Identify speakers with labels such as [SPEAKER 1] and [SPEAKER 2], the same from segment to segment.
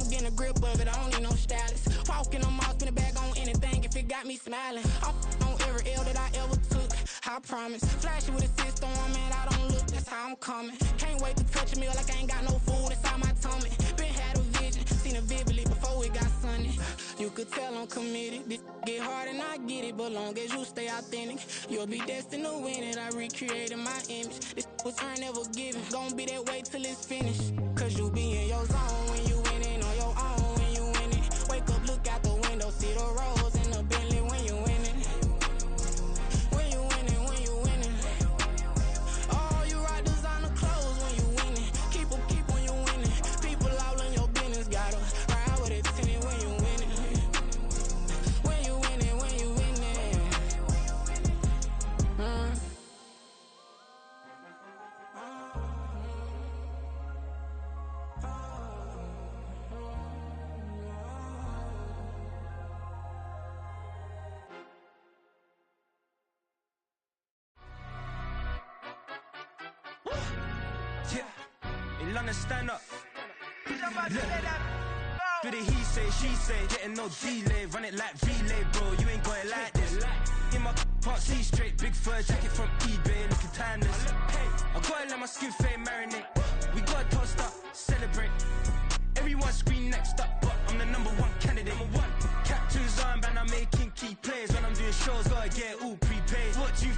[SPEAKER 1] getting a grip of it, I don't need no stylist. Walking on mouth, spin a bag on anything if it got me smiling. I'm on every L that I ever took, I promise. Flashy with a system, man, I don't look, that's how I'm coming. Can't wait to touch a meal like I ain't got no food inside my tummy. Been had a vision, seen it vividly before it got sunny. You could tell I'm committed, this get hard and I get it, but long as you stay authentic, you'll be destined to win it. I recreated my image, this was earned, never given. Gonna be that way till it's finished, cause you be in your zone when you winning on your own when you winning. Wake up, look out the window, see the rose in the Bentley when you winning. When you winning, when you winning. Oh, you rock designer clothes when you winning. Keep when you winning. People all in your business, gotta ride with it tinted when you winning. When you winning, when you winning.
[SPEAKER 2] Yeah, in London, stand up. Look. Do the he say, she say, getting no delay, run it like relay, bro. You ain't going like this. In my part C straight, big fur jacket from eBay, looking timeless. I gotta let my skin fade marinate. We gotta toast up, celebrate. Everyone scream next up, but I'm the number one candidate. Captain's armband, I'm making key plays. When I'm doing shows, gotta get all prepaid. What you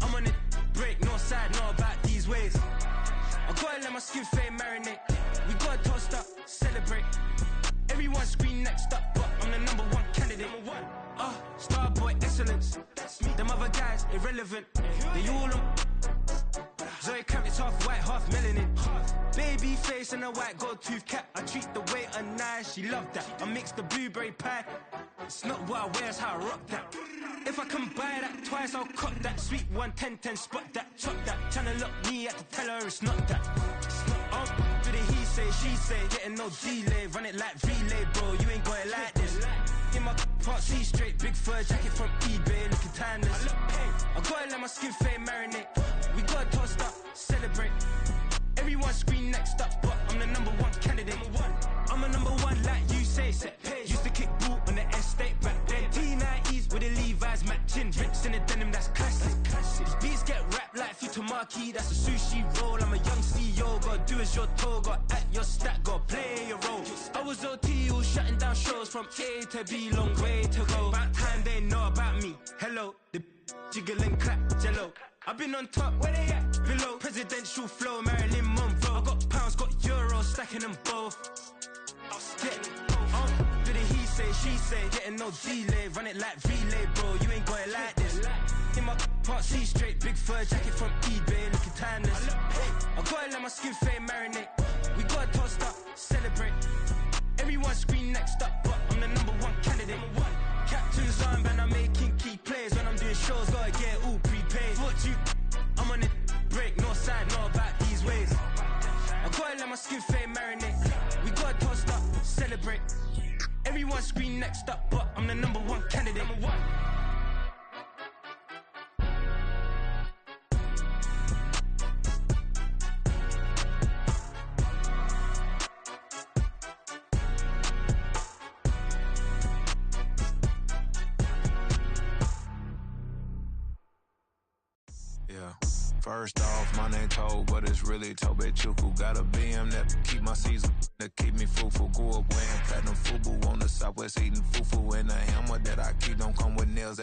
[SPEAKER 2] I'm on it, break, no side, know about these ways. I gotta let my skin fade marinate. We gotta toast up, celebrate. Everyone scream next up, but I'm the number one candidate. Starboy excellence. Them other guys irrelevant. They all on. Zoe Kravitz half white, half melanin. Baby face and a white gold tooth cap. I treat the waiter nice, she love that. I mix the blueberry pie. It's not what I wear, it's how I rock that. If I can buy that twice, I'll cut that. Sweet 110, spot that, chop that. Tryna look me at the teller, it's not that. Do the he say, she say, getting no delay, run it like relay, bro. You ain't going like this. In my part C straight, big fur jacket from eBay, looking timeless. I gotta let my skin fade marinate. We gotta toast up, celebrate. Everyone scream next up, but I'm the number one candidate. I'm a number one like you say. Used to kick ball on the estate back then. T90s with the Levi's matching. Rips in the denim, that's classic. These beats get wrapped like Futamaki, that's a sushi roll. I'm a young CEO, gotta do as you're told. Gotta act your stat, gotta play your role. I was OT, all shutting down shows from A to B, long way to go. About time they know about me. Hello, the jiggle and clap, jello. I've been on top, where they at? Below, presidential flow, Marilyn Monroe. I got pounds, got euros, stacking them both. Do the he say, she say, getting no delay, run it like relay, bro. You ain't going like this. In my part C straight, big fur jacket from eBay, looking timeless. I gotta let my skin fade marinate. We gotta toast up, celebrate. Everyone scream next up, but I'm the number one candidate. Captain's armband, I'm making key plays. When I'm doing shows, gotta get all prepaid. What you I'm on it, break, no side, know about these ways. I gotta let my skin fade marinate. We gotta toast up, celebrate. Everyone scream next up, but I'm the number one candidate.
[SPEAKER 3] Yeah. First off, my name Toad, but it's really Tobe Chuku. Got a BM that keep my season, that keep me fruitful. Grew up wearing platinum FUBU on the southwest, eating fufu. And the hammer that I keep don't come with nails.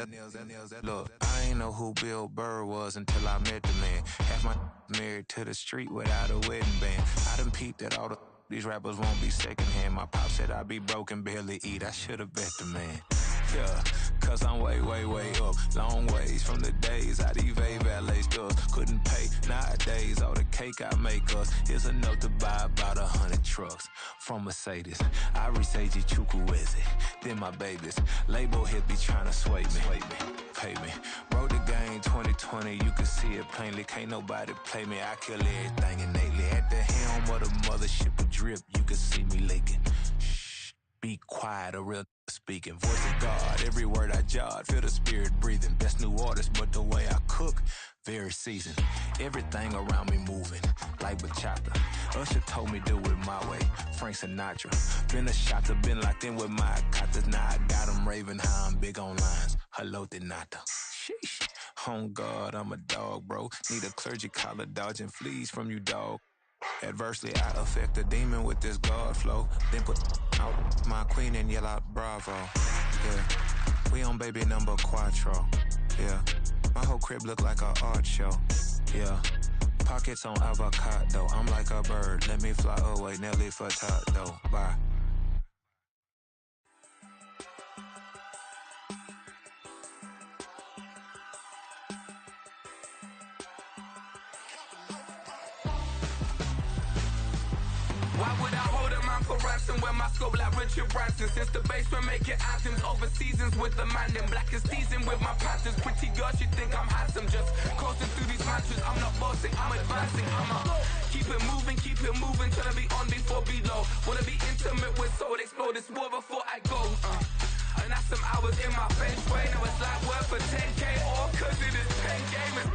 [SPEAKER 3] Look, I ain't know who Bill Burr was until I met the man. Half my married to the street without a wedding band. I done peeped that all these rappers won't be secondhand. My pop said I'd be broken, barely eat. I should've bet the man. Yeah, cause I'm way up, long ways from the days I eBay valet stores couldn't pay. Nowadays, all the cake I make us is enough to buy about 100 trucks from Mercedes. I research Chukwueze, then my babies. Label hit be trying to sway me, pay me. Wrote the game 2020, you can see it plainly. Can't nobody play me, I kill everything innately. At the helm of the mothership with drip, you can see me leaking. Shh, be quiet, a real speaking. Voice of God, every word I jot, feel the spirit breathing. Best new artist, but the way I cook, very seasoned. Everything around me moving, like bachata. Usher told me do it my way. Frank Sinatra. Been a shotter, been locked in with my cotters. Now I got them raving how I'm big on lines. Hello, Denata. Sheesh. On God, I'm a dog, bro. Need a clergy collar, dodging fleas from you, dog. Adversely, I affect a demon with this God flow. Then put out my queen and yell out bravo. Yeah, we on baby number quattro. Yeah, my whole crib look like a art show. Yeah, pockets on avocado. I'm like a bird, let me fly away. Nelly Furtado, bye.
[SPEAKER 4] Why would I hold a man for ransom when my scope like Richard Branson? Since the basement making anthems over seasons with the man, then black is teasing with my panthers. Pretty girls, you think I'm handsome, just coasting through these mantras. I'm not bossing, I'm advancing. Keep it moving, trying to be on before below. Wanna be intimate with soul, explore this war before I go. And that's some hours in my bench way. Now it's like work for 10K, all cause it is pen gaming.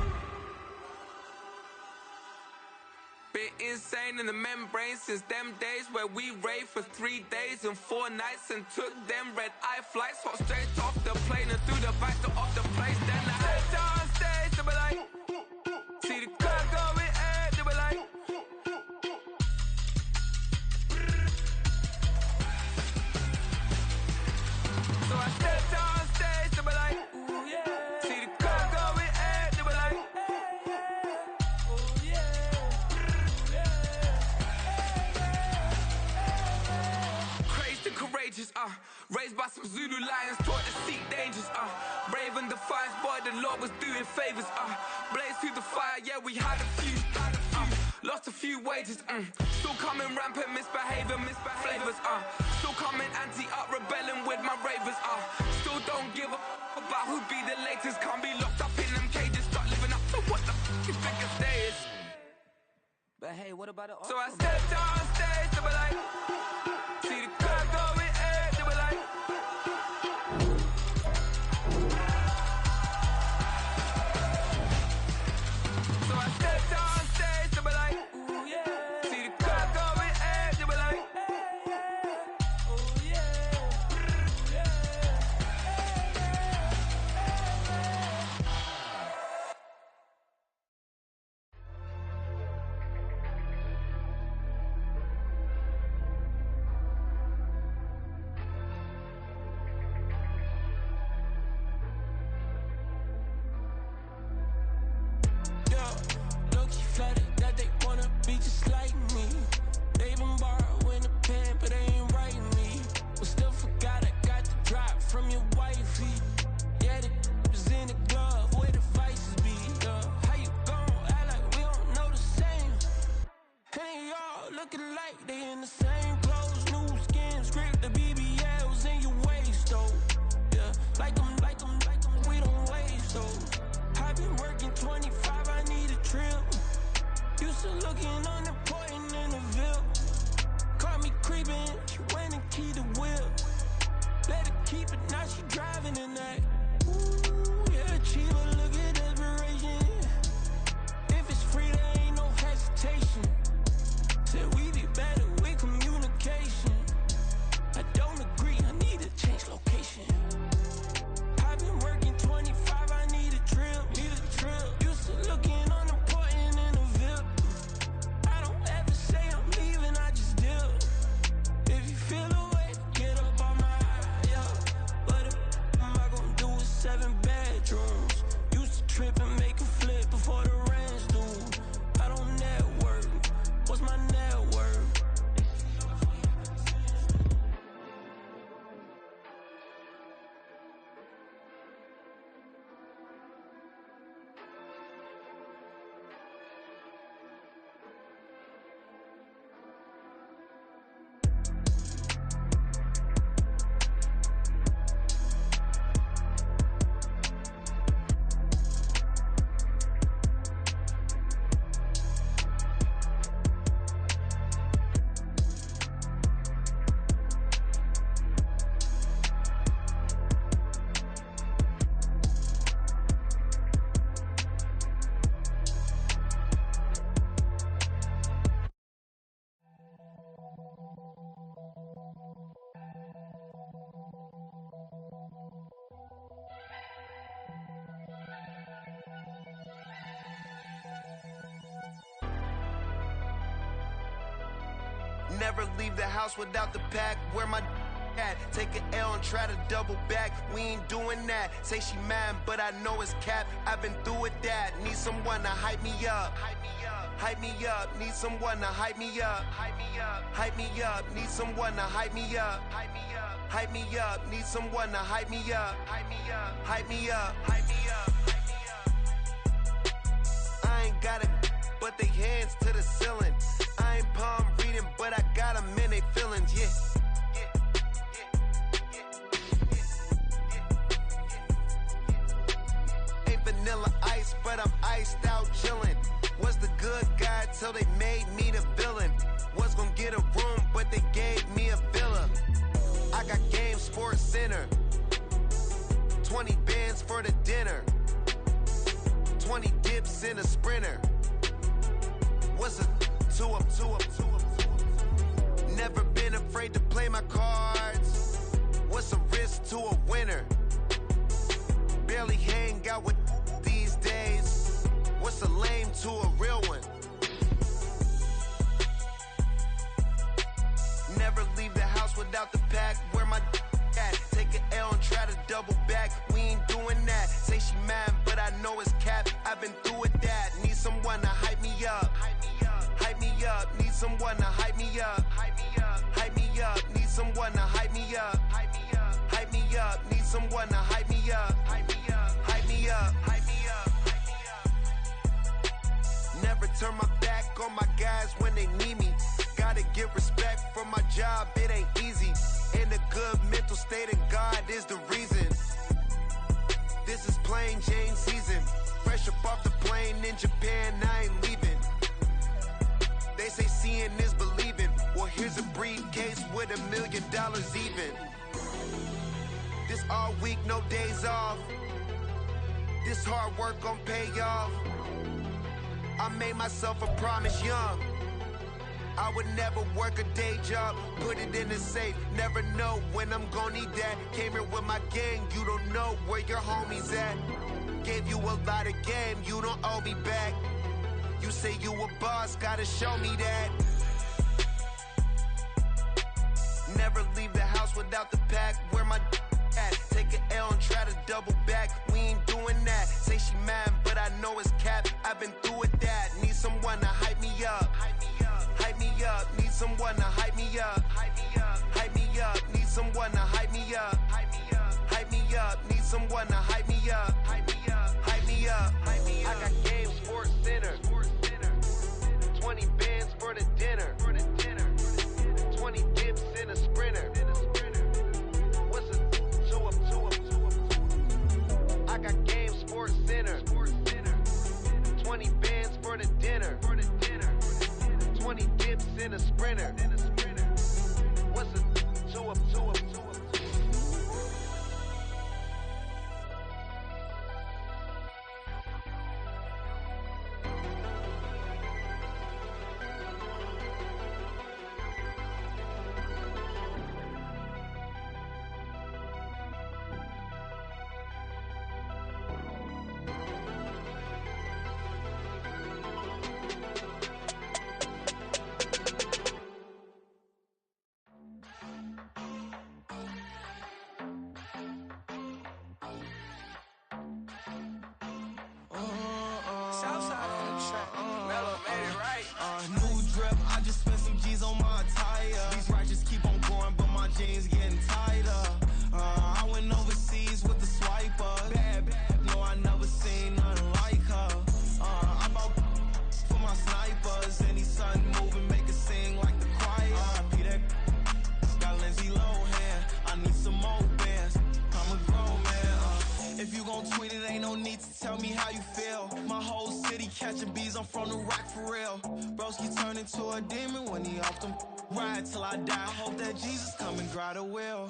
[SPEAKER 4] Bit insane in the membrane since them days where we raved for 3 days and 4 nights and took them red eye flights, hot straight off the plane and through the back door of the place. Then I stepped on stage, they were like, see the crowd going ahead, they were like, so I stepped on stage, they were like, ooh yeah, see the crowd going ahead, they were like, oh yeah. Courageous, raised by some Zulu lions, taught to seek dangers, brave and defiant, boy, the Lord was doing favors, blaze through the fire, yeah, we had a few, lost a few wages, still coming rampant, misbehavior, flavors, still coming anti-up, rebelling with my ravers, still don't give a about who be the latest, can't be locked up in them cages, start living up to what the you think a day is. But hey, what about it? So I stepped on stage, they were like, see the crowd going ahead, they were like, so I stepped on stage, they were like, ooh yeah, see the crowd going ahead, they were like, oh yeah, flattered that they wanna be just like me. They been borrowing a pen, but they ain't writing me. But still forgot I got the drop from your wifey. Yeah, the was in the glove, where the vices be. How you gon' act like we don't know the same? Hey, y'all looking like they in the same clothes, new skin, script, the BBLs in your waist, though. Yeah, like them, we don't waste, though. I've been working 25, I need a trip. Used to looking unimportant in the Ville. Caught me creeping, she went and keyed the wheel. Let her keep it, now she driving in that. Ooh, yeah, cheaper, look at desperation. If it's free, there ain't no hesitation. Said we be better with communication. I don't agree, I need to change location. I've been working 25, I need a trip. Used to looking unimportant in the Ville. I don't ever say I'm leaving, I just deal. If you feel away, get up on my yeah. What am I gonna do with 7 bedrooms? Used to trip and make a flip before the rent's due. I don't network, what's my net worth?
[SPEAKER 5] Never leave the house without the pack. Where my at? Take an L and try to double back. We ain't doing that. Say she mad, but I know it's cap. I've been through with that. Need someone to hype me up. Hype me up. Need someone to hype me up. Hype me up. Need someone to hype me up. Hype me up. Need someone to hype me up. Hype me up. Hype me up. Hype me up. I ain't got it, but they hands to the ceiling. I ain't palm reading, but I got them in they feelings, yeah. Ain't vanilla ice, but I'm iced out chillin'. Was the good guy till they made me the villain. Was gonna get a room, but they gave me a villa. I got Game Sports Center. 20 bands for the dinner. 20 dips in a sprinter. What's a two up? Never been afraid to play my cards. What's a risk to a winner? Barely hang out with these days. What's a lame to a real one? Never leave the house without the pack. Where my at? Take an L and try to double back. We ain't doing that. Say she mad, but I know it's cap. I've been through with that. Need someone to hype me up. Hype me up. Need someone to hype me up. Hype me up. Need someone to hype me up. Hype me up. Need someone to hype me up. Hype me up. Hype me up. Never turn my back on my guys when they need me. Gotta get respect for my job, it ain't easy. In a good mental state and God is the reason. This is plain Jane season. Fresh up off the plane in Japan, I ain't leaving. They say seeing is believing. Well, here's a briefcase with $1 million even. This all week, no days off. This hard work gon' pay off. I made myself a promise young. I would never work a day job, put it in the safe. Never know when I'm gon' need that. Came here with my gang, you don't know where your homies at. Gave you a lot of game, you don't owe me back. You say you a boss, gotta show me that. Never leave the house without the pack. Where my at? Take an L and try to double back. We ain't doing that. Say she mad, but I know it's cap. I've been through with that. Need someone to hype me up. Hype me up. Need someone to hype me up. Hype me up. Need someone to hype me up. Hype me up. Need someone to hype me up. Hype me up. I got Game Sports Center. 20 bands for the dinner. 20 dips in a sprinter. What's a two up? I got Game Sports Center. 20 bands for the dinner. 20 dips in a sprinter. What's a two up?
[SPEAKER 4] New drip, I just spent some G's on my attire. These righteous keep on going, but my jeans getting tighter. I went overseas with the swiper. Bad, no, I never seen nothing like her. I bought for my snipers. Any sun moving, make it sing like the choir. Peter got Lindsay Lohan. I need some more bands. I'm a grown man. If you gon' tweet it, ain't no need to tell me how you feel. My whole city catching bees, I'm from the rock for real. Broski turn into a demon when he off them. Ride till I die, hope that Jesus come and grab the wheel.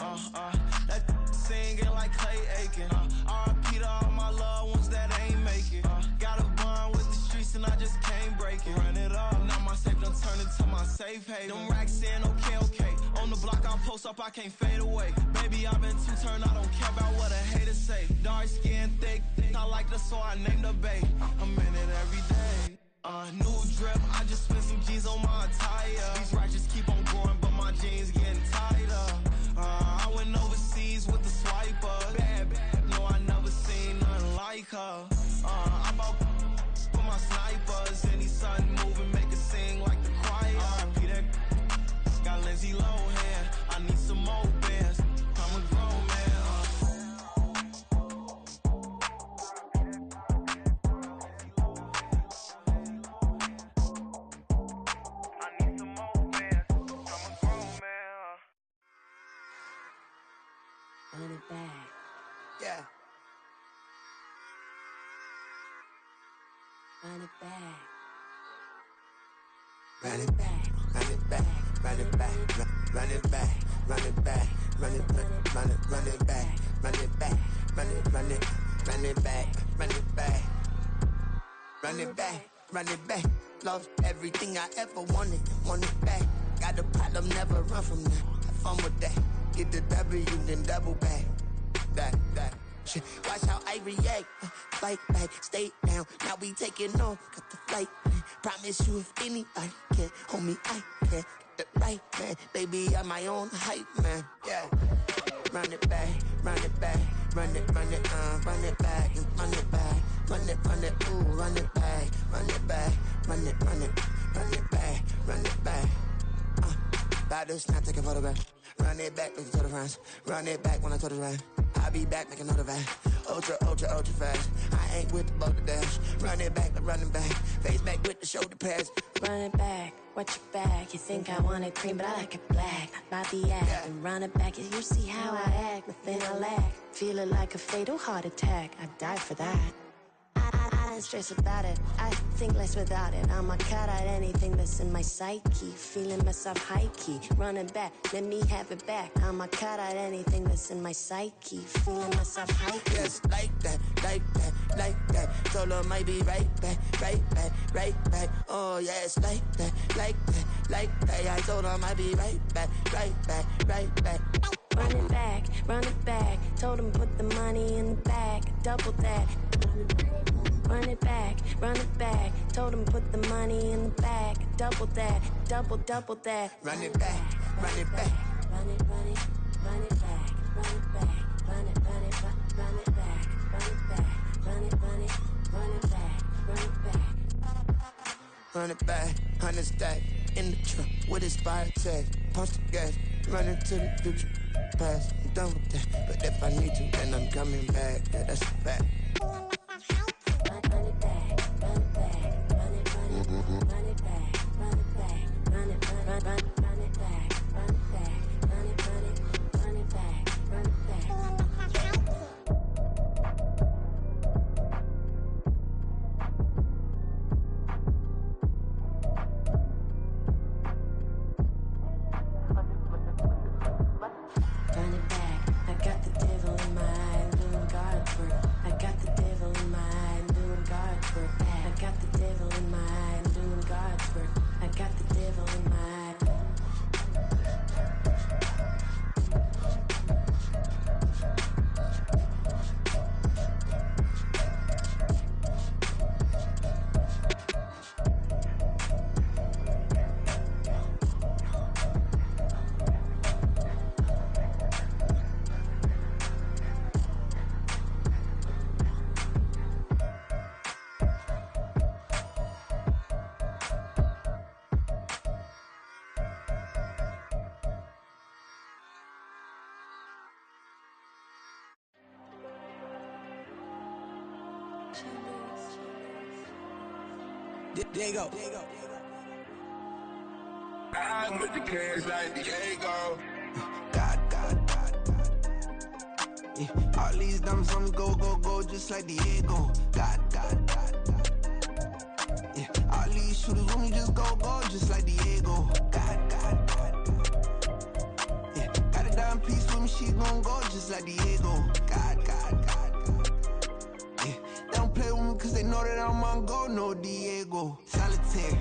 [SPEAKER 4] That singing like Clay Aiken. R.I.P. to all my loved ones that ain't make it. Got a bond with the streets and I just can't break it. Run it up, now my safe done turned into my safe haven. Them racks in, okay. On the block I'll post up, I can't fade away. Baby, I've been too turned, I don't care about what a hater say. Dark skin, thick, I like the so I named the babe. I'm in it every day.
[SPEAKER 6] New drip, I just spent some G's on my attire. These righteous keep on growing, but my jeans getting tighter. I went overseas with the swiper. Bad, no, I never seen nothing like her. I bought for my snipers. Any sudden moving, make it sing like the choir. RP that got Lindsay Lohan. I need some more bands. I'm a grown man.
[SPEAKER 7] Run it back.
[SPEAKER 5] Yeah.
[SPEAKER 7] Run it back.
[SPEAKER 5] Run it back, run it back, run it back, run it back, run it back, run it back, run it back, run it back, run it back, run it back, run it back, run it back. Lost everything I ever wanted, want it back. Got a problem, never run from that. Have fun with that. Get the W, then double back. That. Shit. Watch how I react. Fight back, stay down. Now we taking off. Got the flight. Promise you if anybody can hold me, I can. Get it right, man. Baby, I'm my own hype, man. Yeah. Run it back, run it back, run it back, run it back, run it back, ooh, run it back, run it back, run it back, run it back. About to snap, take a photograph. Run it back, look to the friends. Run it back when I told it right. I'll be back, make another van. Ultra fast. I ain't with the boat to dash. Run it back, run it back. Face back with the shoulder pads.
[SPEAKER 7] Run it back, watch your back. You think I want it cream, but I like it black. Not by the act.
[SPEAKER 5] Yeah.
[SPEAKER 7] And run it back, you see how I act. Nothing I lack. Feel it like a fatal heart attack. I'd die for that. I don't stress about it. I think less without it. I'ma cut out anything that's in my psyche. Feeling myself high key. Running back, let me have it back. I'ma cut out anything that's in my psyche. Feeling myself high key.
[SPEAKER 5] Yes, like that, like that, like that. Told her might be right back, right back, right back. Oh yes, like that, like that, like that. I told her might be right back, right back, right back.
[SPEAKER 7] Run it back, run it back. Told him put the money in the bag. Double that. Run it back, run it back. Told him put the money in the bag. Double that, double that.
[SPEAKER 5] Run it back, run it back.
[SPEAKER 7] Run it, run it, run it back, run it back, run it, run it, run it back, run it back, run it, run it, run it back, run it back.
[SPEAKER 5] Run it back, 100 stack in the truck with his fire tag. Punch the gas, run into the future. Past, I'm done with that. But if I need to, then I'm coming back. Yeah, that's a fact.
[SPEAKER 6] There you go.
[SPEAKER 8] I'm with the cash like Diego.
[SPEAKER 6] God. Yeah. All these diamonds on go, just like Diego. God. Yeah. All these shooters with me just go, just like Diego. God. Yeah. Got a dime piece with me, she gon' go just like Diego. God. Yeah. They don't play with me cause they know that I'm on go, no Diego. Solitaire.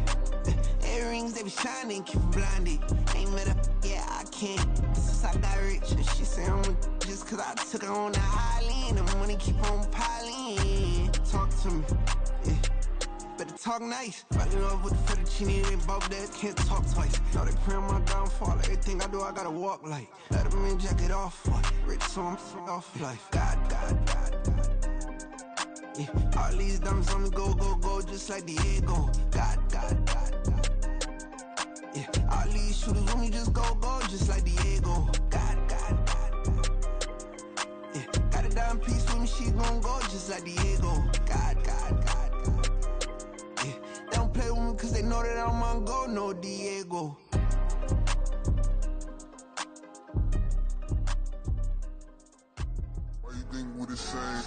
[SPEAKER 6] Earrings, they be shining, keep blinded. Ain't met up, yeah, I can't. Since I got rich, and she say I'm just cause I took her on the island. The money keep on piling. Talk to me, yeah. Better talk nice. Rockin' up with the fettuccine, ain't both that, can't talk twice. Know they pray on my downfall, everything I do, I gotta walk like. Let them in, jacket off, rich, so I'm off life. God. Yeah, all these diamonds on me go, just like Diego. God. Yeah, all these shooters on me just go, just like Diego. God. Yeah, got a dime piece with me, she gon' go just like Diego. God. Yeah, they don't play with me cause they know that I'm on go, no Diego.
[SPEAKER 8] Why you think we the same?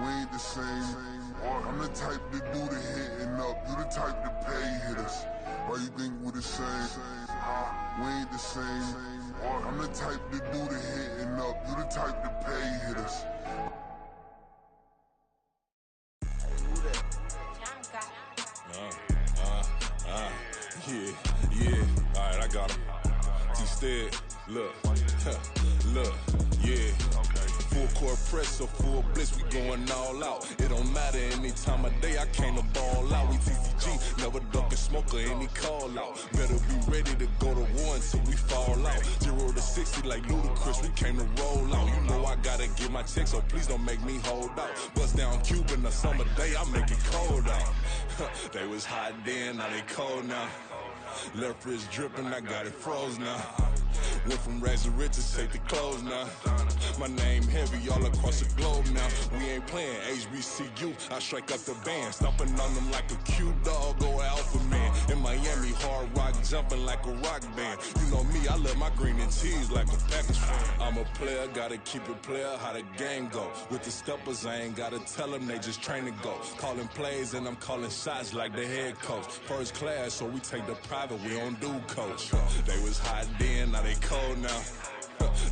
[SPEAKER 8] We ain't the same. I'm the type to do the hitting up, you the type to pay hitters. Why you think we the same? We ain't the same. I'm the type to do the hitting up, you the type to pay hitters.
[SPEAKER 9] Yeah. Alright, I got him. T-Stead, look, yeah. Full court press, so full blitz, we going all out. It don't matter any time of day, I came to ball out. We TCG, never ducking smoker, any call out. Better be ready to go to war until we fall out. 0 to 60 like Ludacris, we came to roll out. You know I gotta get my check, so please don't make me hold out. Bust down Cuban, a summer day, I make it cold out. They was hot then, now they cold now. Left wrist dripping, I got it froze now. Went from rags to riches, take the clothes now. My name heavy all across the globe now. We ain't playing HBCU, I strike up the band. Stomping on them like a cute dog or alpha man. In Miami, hard rock jumping like a rock band. You know me, I love my green and cheese like a Packers fan. I'm a player, gotta keep it player, how the game go. With the steppers, I ain't gotta tell them, they just train to go. Calling plays and I'm calling shots like the head coach. First class, so we take the private, we don't do coach. They was hot then, now they cold now.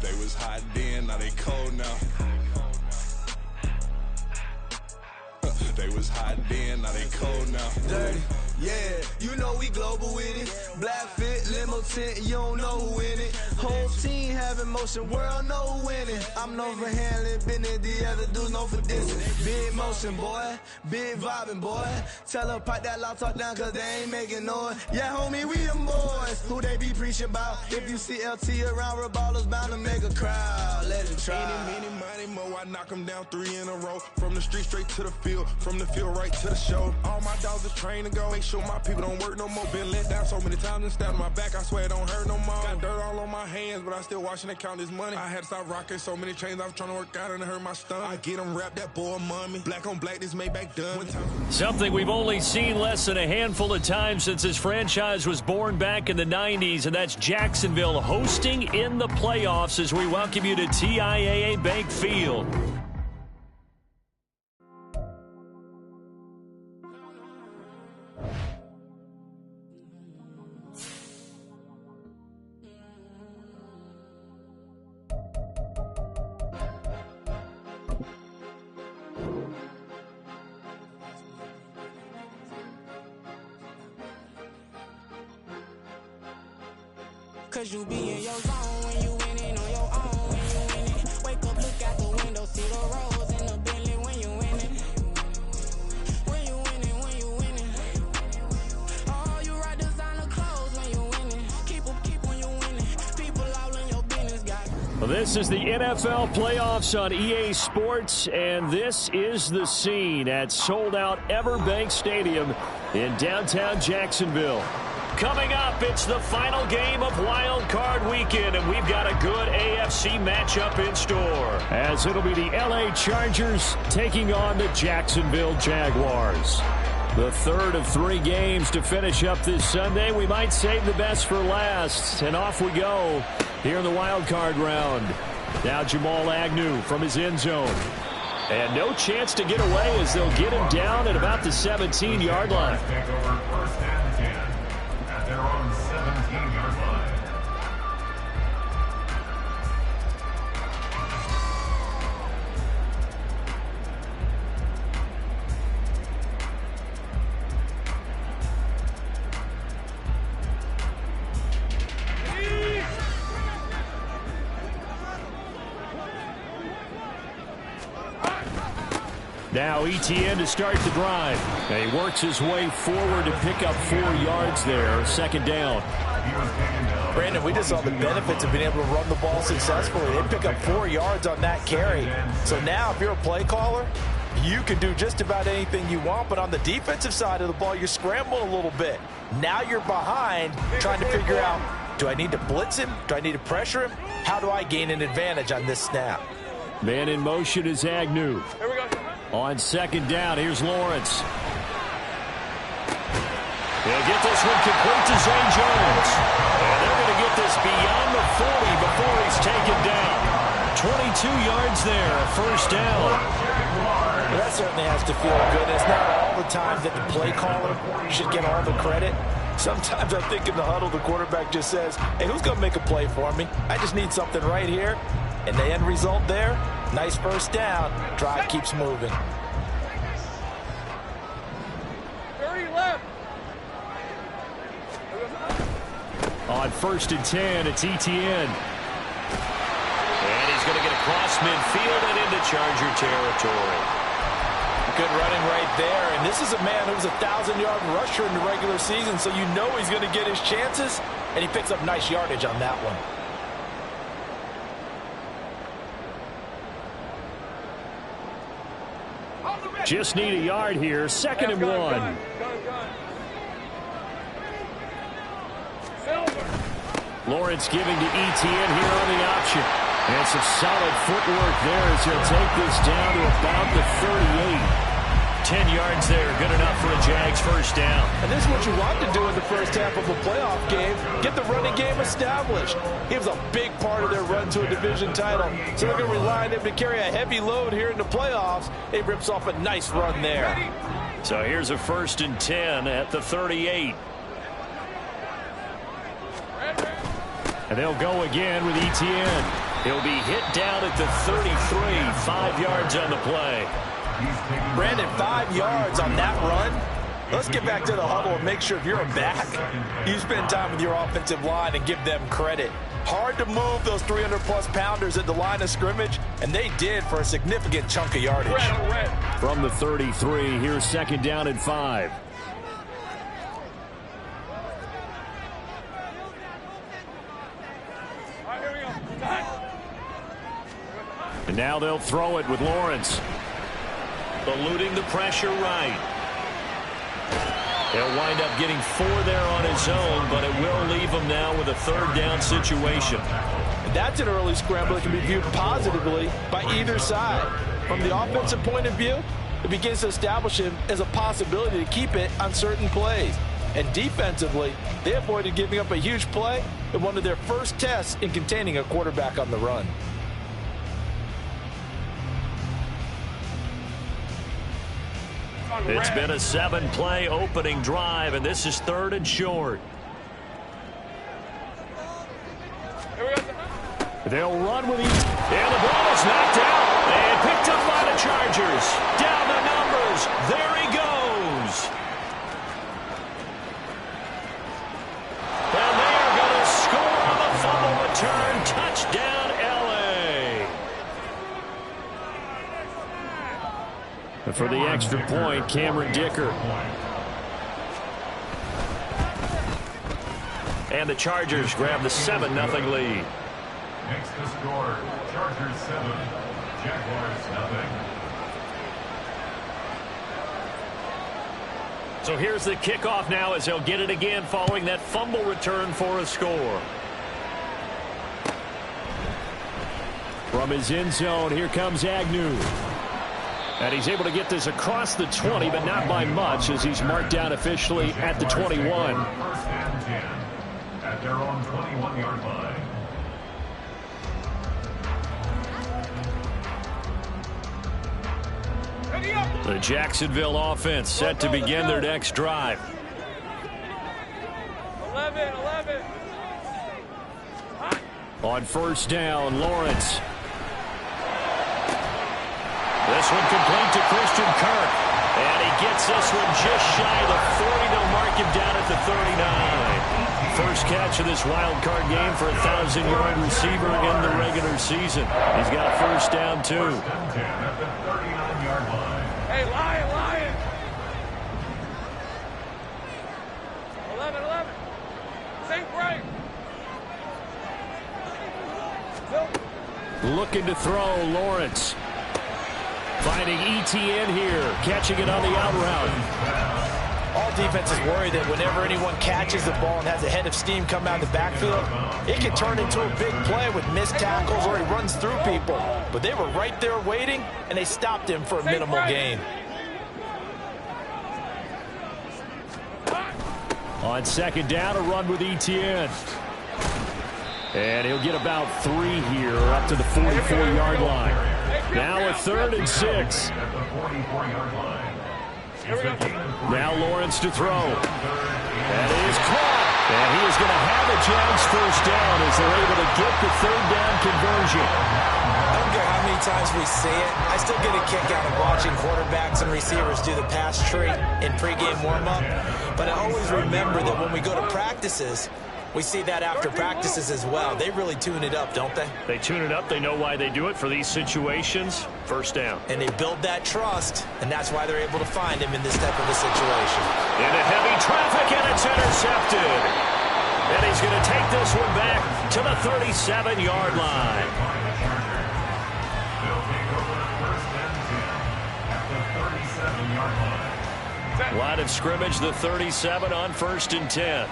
[SPEAKER 9] They was hot then, now they cold now. They was hot then, now they cold now.
[SPEAKER 6] Dirty, yeah, you know we global with it. Black fit, limo tint, you don't know who in it. Whole team having motion, world know who winning. I'm known for handling business, the other dudes known for dissing. Big motion, boy, big vibing, boy. Tell her pipe that loud talk down cause they ain't making noise. Yeah, homie, we them boys, who they be preaching about. If you see LT around, Reballo's bound to make a crowd. Let it try.
[SPEAKER 10] Any, money, mo, I knock them down 3 in a row. From the street straight to the field, from the field right to the show. All my dogs are trained to go. Make sure my people don't work no more. Been let down so many times and stabbed my back. I swear it don't hurt no more. Got dirt all on my hands, but I still watching and count this money. I had to stop rocking so many chains. I was trying to work out and it hurt my stomach. I get them wrapped, that boy mommy. Black on black, this Maybach done.
[SPEAKER 11] Something we've only seen less than a handful of times since this franchise was born back in the 90s, and that's Jacksonville hosting in the playoffs as we welcome you to TIAA Bank Field.
[SPEAKER 1] Cause you be in your zone when you winning on your own when you winning. Wake up, look out the window, see the rose in the Bentley when you winning. When you winning. Oh, you ride designer clothes when you winning. Keep when you winning. People all in your business, got.
[SPEAKER 11] Well, this is the NFL playoffs on EA Sports, and this is the scene at sold-out Everbank Stadium in downtown Jacksonville. Coming up, it's the final game of Wildcard Weekend, and we've got a good AFC matchup in store, as it'll be the LA Chargers taking on the Jacksonville Jaguars. The third of 3 games to finish up this Sunday. We might save the best for last, and off we go here in the Wildcard round. Now Jamal Agnew from his end zone. And no chance to get away as they'll get him down at about the 17-yard line.
[SPEAKER 12] They're on the 17-yard line.
[SPEAKER 11] Now ETN to start the drive. And he works his way forward to pick up 4 yards there. Second down.
[SPEAKER 13] Brandon, we just saw the benefits of being able to run the ball successfully. They pick up 4 yards on that carry. So now if you're a play caller, you can do just about anything you want. But on the defensive side of the ball, you're scrambling a little bit. Now you're behind trying to figure out, do I need to blitz him? Do I need to pressure him? How do I gain an advantage on this snap?
[SPEAKER 11] Man in motion is Agnew.
[SPEAKER 14] Here we go.
[SPEAKER 11] On second down, here's Lawrence. He'll get this one complete to Zane Jones. And they're going to get this beyond the 40 before he's taken down. 22 yards there, a first down.
[SPEAKER 13] Well, that certainly has to feel good. It's not all the time that the play caller should get all the credit. Sometimes I think in the huddle, the quarterback just says, hey, who's going to make a play for me? I just need something right here. And the end result there, nice first down. Drive keeps moving.
[SPEAKER 14] 30 left.
[SPEAKER 11] On first and 10, it's ETN. And he's going to get across midfield and into Charger territory.
[SPEAKER 13] Good running right there. And this is a man who was a 1,000-yard rusher in the regular season, so you know he's going to get his chances. And he picks up nice yardage on that one.
[SPEAKER 11] Just need a yard here. Second and 1. Lawrence giving to ETN here on the option. And some solid footwork there as he'll take this down to about the 38. 10 yards there, good enough for a Jags first down.
[SPEAKER 13] And this is what you want to do in the first half of a playoff game. Get the running game established. He was a big part of their run to a division title. So they're going to rely on him to carry a heavy load here in the playoffs. He rips off a nice run there.
[SPEAKER 11] So here's a first and 10 at the 38. And they'll go again with ETN. He'll be hit down at the 33, 5 yards on the play.
[SPEAKER 13] Brandon, 5 yards on that run. Let's get back to the huddle and make sure if you're a back, you spend time with your offensive line and give them credit. Hard to move those 300-plus pounders at the line of scrimmage, and they did for a significant chunk of yardage.
[SPEAKER 11] From the 33, here's second down and 5. And now they'll throw it with Lawrence. Eluding the pressure right. He'll wind up getting 4 there on his own, but it will leave him now with a third down situation.
[SPEAKER 13] And that's an early scramble that can be viewed positively by either side. From the offensive point of view, it begins to establish him as a possibility to keep it on certain plays. And defensively, they avoided giving up a huge play in one of their first tests in containing a quarterback on the run.
[SPEAKER 11] It's been a 7-play opening drive, and this is third and short. They'll run with each. And the ball is knocked out and picked up by the Chargers. Down the numbers. There he goes. And they are going to score on the fumble return. Touchdown, L.A. For the extra point, Cameron Dicker. And the Chargers grab the 7-0 lead.
[SPEAKER 12] Next to score, Chargers 7, Jaguars 0.
[SPEAKER 11] So here's the kickoff now as they'll get it again following that fumble return for a score. From his end zone, here comes Agnew. And he's able to get this across the 20, but not by much as he's marked down officially at the 21.
[SPEAKER 12] First and 10 at their own 21-yard line.
[SPEAKER 11] The Jacksonville offense set to begin their next drive.
[SPEAKER 14] 11.
[SPEAKER 11] On first down, Lawrence. This one complete to Christian Kirk. And he gets this one just shy of the 40. They'll mark him down at the 39. First catch of this wild card game for a 1,000-yard receiver in the regular season. He's got first down, too.
[SPEAKER 12] First and 10 at the 39-yard line.
[SPEAKER 14] Hey, Lion. 11. Sink right.
[SPEAKER 11] Looking to throw, Lawrence. Finding ETN here, catching it on the out route.
[SPEAKER 13] All defenses worry that whenever anyone catches the ball and has a head of steam come out of the backfield, it can turn into a big play with missed tackles or he runs through people. But they were right there waiting, and they stopped him for a minimal gain.
[SPEAKER 11] On second down, a run with ETN. And he'll get about 3 here, up to the 44-yard line. Now a 3rd and 6. Now Lawrence to throw. That is caught. And he is going to have a Jags first down as they're able to get the 3rd down conversion.
[SPEAKER 13] I don't care how many times we see it. I still get a kick out of watching quarterbacks and receivers do the pass tree in pregame warm-up. But I always remember that when we go to practices, we see that after practices as well. They really tune it up, don't they?
[SPEAKER 11] They tune it up. They know why they do it for these situations. First down.
[SPEAKER 13] And they build that trust, and that's why they're able to find him in this type of a situation.
[SPEAKER 11] Into heavy traffic, and it's intercepted. And he's going to take this one back to the 37-yard line. Line of scrimmage, the 37 on 1st and 10.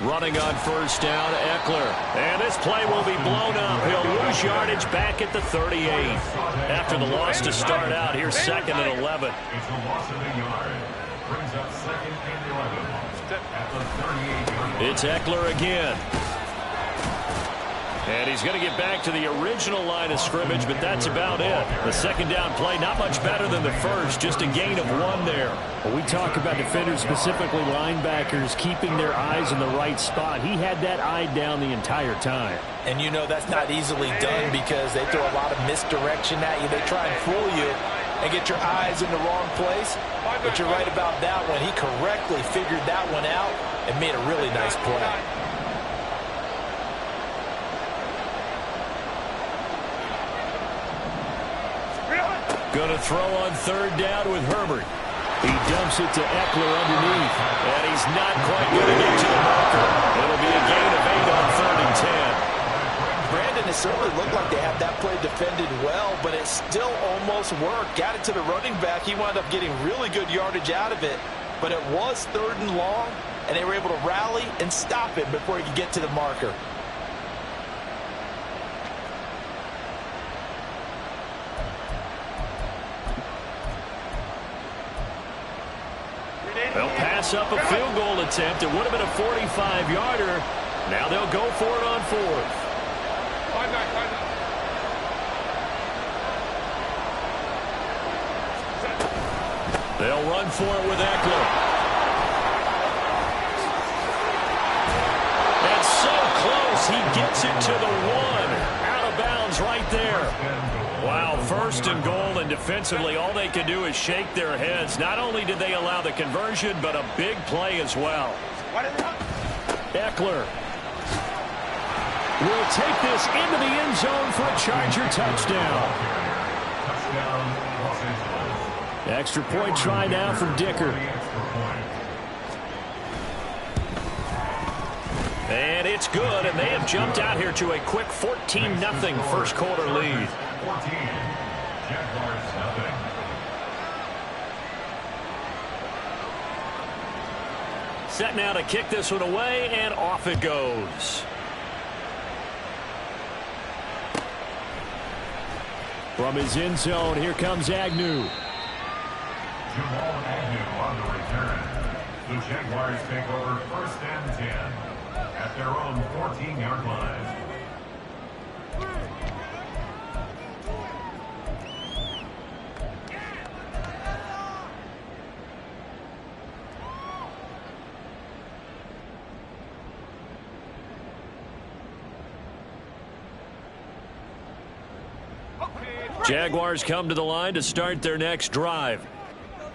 [SPEAKER 11] Running on first down, Eckler. And this play will be blown up. He'll lose yardage back at the 38. After the loss to start out, here's 2nd and 11.
[SPEAKER 12] It's a loss of a yard. Brings up 2nd and 11 at the 38-yard line.
[SPEAKER 11] It's Eckler again. And he's going to get back to the original line of scrimmage, but that's about it. The second down play, not much better than the first, just a gain of 1 there.
[SPEAKER 15] Well, we talk about defenders, specifically linebackers, keeping their eyes in the right spot. He had that eye down the entire time.
[SPEAKER 13] And you know that's not easily done because they throw a lot of misdirection at you. They try and fool you and get your eyes in the wrong place. But you're right about that one. He correctly figured that one out and made a really nice play.
[SPEAKER 11] Going to throw on 3rd down with Herbert. He dumps it to Eckler underneath. And he's not quite going to get to the marker. It'll be a gain of 8 on 3rd and 10.
[SPEAKER 13] Brandon, it certainly looked like they had that play defended well, but it still almost worked. Got it to the running back. He wound up getting really good yardage out of it. But it was 3rd and long, and they were able to rally and stop it before he could get to the marker.
[SPEAKER 11] They'll pass up a field goal attempt. It would have been a 45-yarder. Now they'll go for it on 4th. They'll run for it with Eckler. And so close. He gets it to the 1. Out of bounds right there. Wow, 1st and goal, and defensively all they can do is shake their heads. Not only did they allow the conversion, but a big play as well. Eckler will take this into the end zone for a Charger touchdown. Extra point try now from Dicker. And it's good, and they have jumped out here to a quick 14-0 first quarter lead.
[SPEAKER 12] 14. Jaguars nothing.
[SPEAKER 11] Set now to kick this one away, and off it goes. From his end zone, here comes Agnew.
[SPEAKER 12] Jamal Agnew on the return. The Jaguars take over 1st and 10 at their own 14-yard line.
[SPEAKER 11] Jaguars come to the line to start their next drive.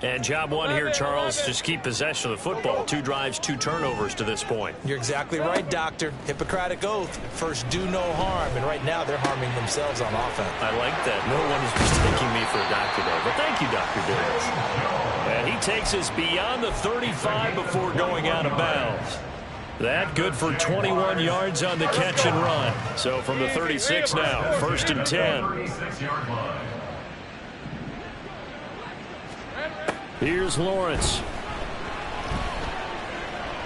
[SPEAKER 11] And job one here, Charles, just keep possession of the football. 2 drives, 2 turnovers to this point.
[SPEAKER 13] You're exactly right, Doctor. Hippocratic oath. First, do no harm. And right now, they're harming themselves on offense.
[SPEAKER 11] I like that. No one is mistaking me for a doctor there. But thank you, Dr. Davis. And he takes us beyond the 35 before going out of bounds. That good for 21 yards on the catch and run. So from the 36 now, 1st and 10. Here's Lawrence.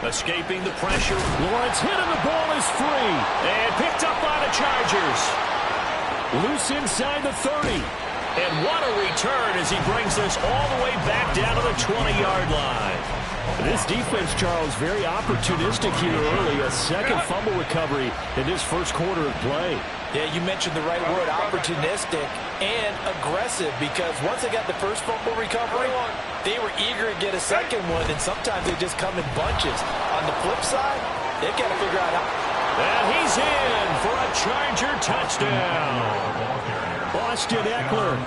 [SPEAKER 11] Escaping the pressure. Lawrence hit and the ball is free. And picked up by the Chargers. Loose inside the 30. And what a return as he brings this all the way back down to the 20-yard line. This defense, Charles, very opportunistic here early. A second fumble recovery in this first quarter of play.
[SPEAKER 13] Yeah, you mentioned the right word, opportunistic and aggressive, because once they got the first fumble recovery, they were eager to get a second one, and sometimes they just come in bunches. On the flip side, they've got to figure out how.
[SPEAKER 11] And he's in for a Charger touchdown. Austin Eckler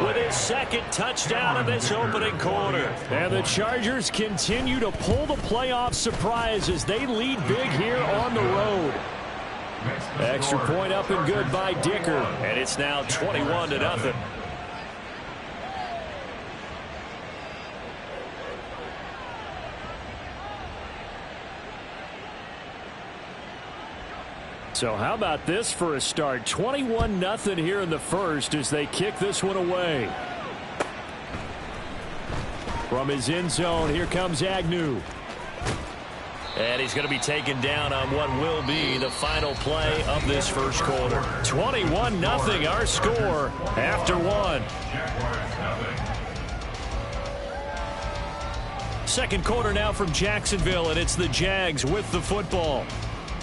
[SPEAKER 11] with his second touchdown of this opening quarter. And the Chargers continue to pull the playoff surprise as they lead big here on the road. Extra point up and good by Dicker. And it's now 21-0. So how about this for a start? 21-0 here in the first as they kick this one away. From his end zone, here comes Agnew. And he's going to be taken down on what will be the final play of this first quarter. 21-0 our score after one. Second quarter now from Jacksonville, and it's the Jags with the football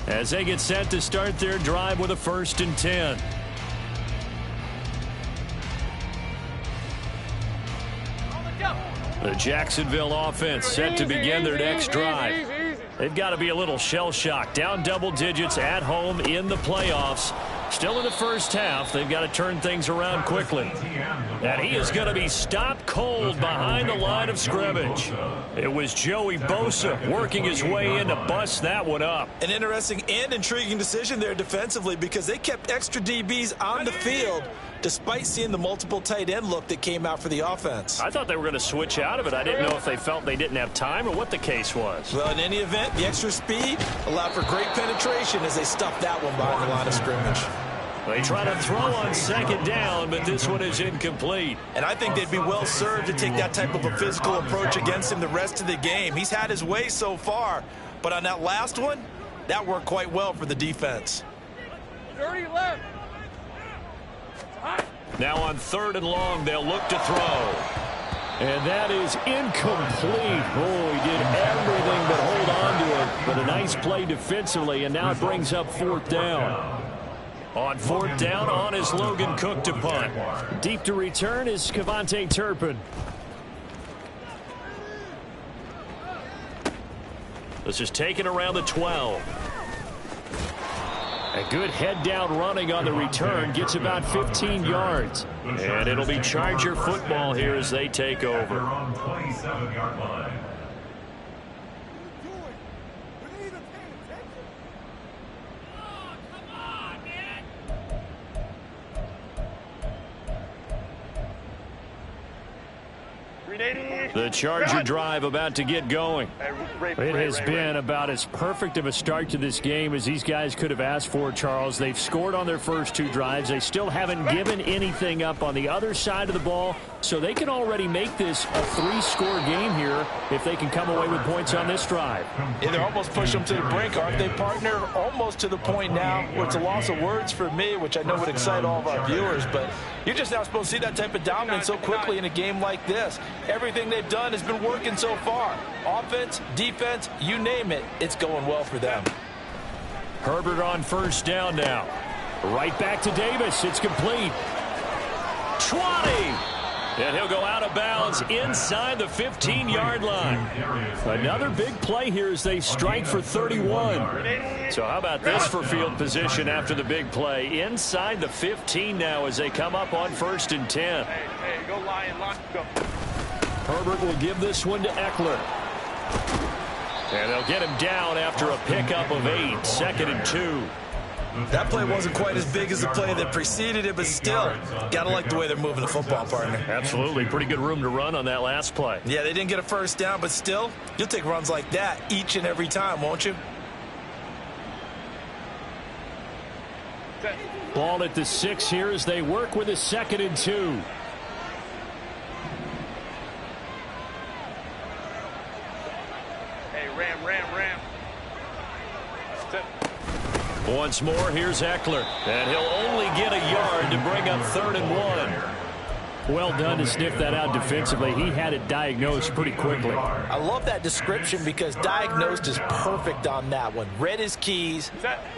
[SPEAKER 11] as they get set to start their drive with a 1st and 10. The Jacksonville offense set to begin their next drive. They've got to be a little shell-shocked. Down double digits at home in the playoffs. Still in the first half. They've got to turn things around quickly. And he is going to be stopped cold behind the line of scrimmage. It was Joey Bosa working his way in to bust that one up.
[SPEAKER 13] An interesting and intriguing decision there defensively, because they kept extra DBs on the field despite seeing the multiple tight end look that came out for the offense.
[SPEAKER 11] I thought they were going to switch out of it. I didn't know if they felt they didn't have time or what the case was.
[SPEAKER 13] Well, in any event, the extra speed allowed for great penetration as they stuffed that one behind the line of scrimmage.
[SPEAKER 11] They try to throw on second down, but this one is incomplete.
[SPEAKER 13] And I think they'd be well served to take that type of a physical approach against him the rest of the game. He's had his way so far, but on that last one, that worked quite well for the defense.
[SPEAKER 14] 30 left.
[SPEAKER 11] Now on 3rd and long, they'll look to throw. And that is incomplete. Oh, he did everything but hold on to it. But a nice play defensively, and now it brings up 4th down. On 4th down, on is Logan Cook to punt. Deep to return is Kevontae Turpin. This is taken around the 12. A good head-down running on the return. Gets about 15 yards. And it'll be Charger football here as they take over.
[SPEAKER 12] On 27-yard line.
[SPEAKER 11] The Charger drive about to get going. It has been about as perfect of a start to this game as these guys could have asked for, Charles. They've scored on their first 2 drives. They still haven't given anything up on the other side of the ball, so they can already make this a 3-score game here if they can come away with points on this drive.
[SPEAKER 13] Yeah, they're almost pushing them to the brink, aren't they, partner? Almost to the point now where it's a loss of words for me, which I know would excite all of our viewers, but you're just not supposed to see that type of dominance so quickly in a game like this. Everything they've done has been working so far. Offense, defense, you name it, it's going well for them.
[SPEAKER 11] Herbert on 1st down now. Right back to Davis. It's complete. 20. And he'll go out of bounds inside the 15-yard line. Another big play here as they strike for 31. So how about this for field position after the big play? Inside the 15 now as they come up on 1st and 10.
[SPEAKER 14] Hey, go Lion, go.
[SPEAKER 11] Herbert will give this one to Eckler. And they'll get him down after a pickup of 8, 2nd and 2.
[SPEAKER 13] That play wasn't quite as big as the play that preceded it, but still, gotta like the way they're moving the football, partner.
[SPEAKER 11] Absolutely. Pretty good room to run on that last play.
[SPEAKER 13] Yeah, they didn't get a first down, but still, you'll take runs like that each and every time, won't you?
[SPEAKER 11] Ball at the 6 here as they work with a 2nd and 2.
[SPEAKER 14] Ram.
[SPEAKER 11] Once more, here's Eckler. And he'll only get a yard to bring up 3rd and 1. Well done to sniff that out defensively. He had it diagnosed pretty quickly.
[SPEAKER 13] I love that description because diagnosed is perfect on that one. Read his keys,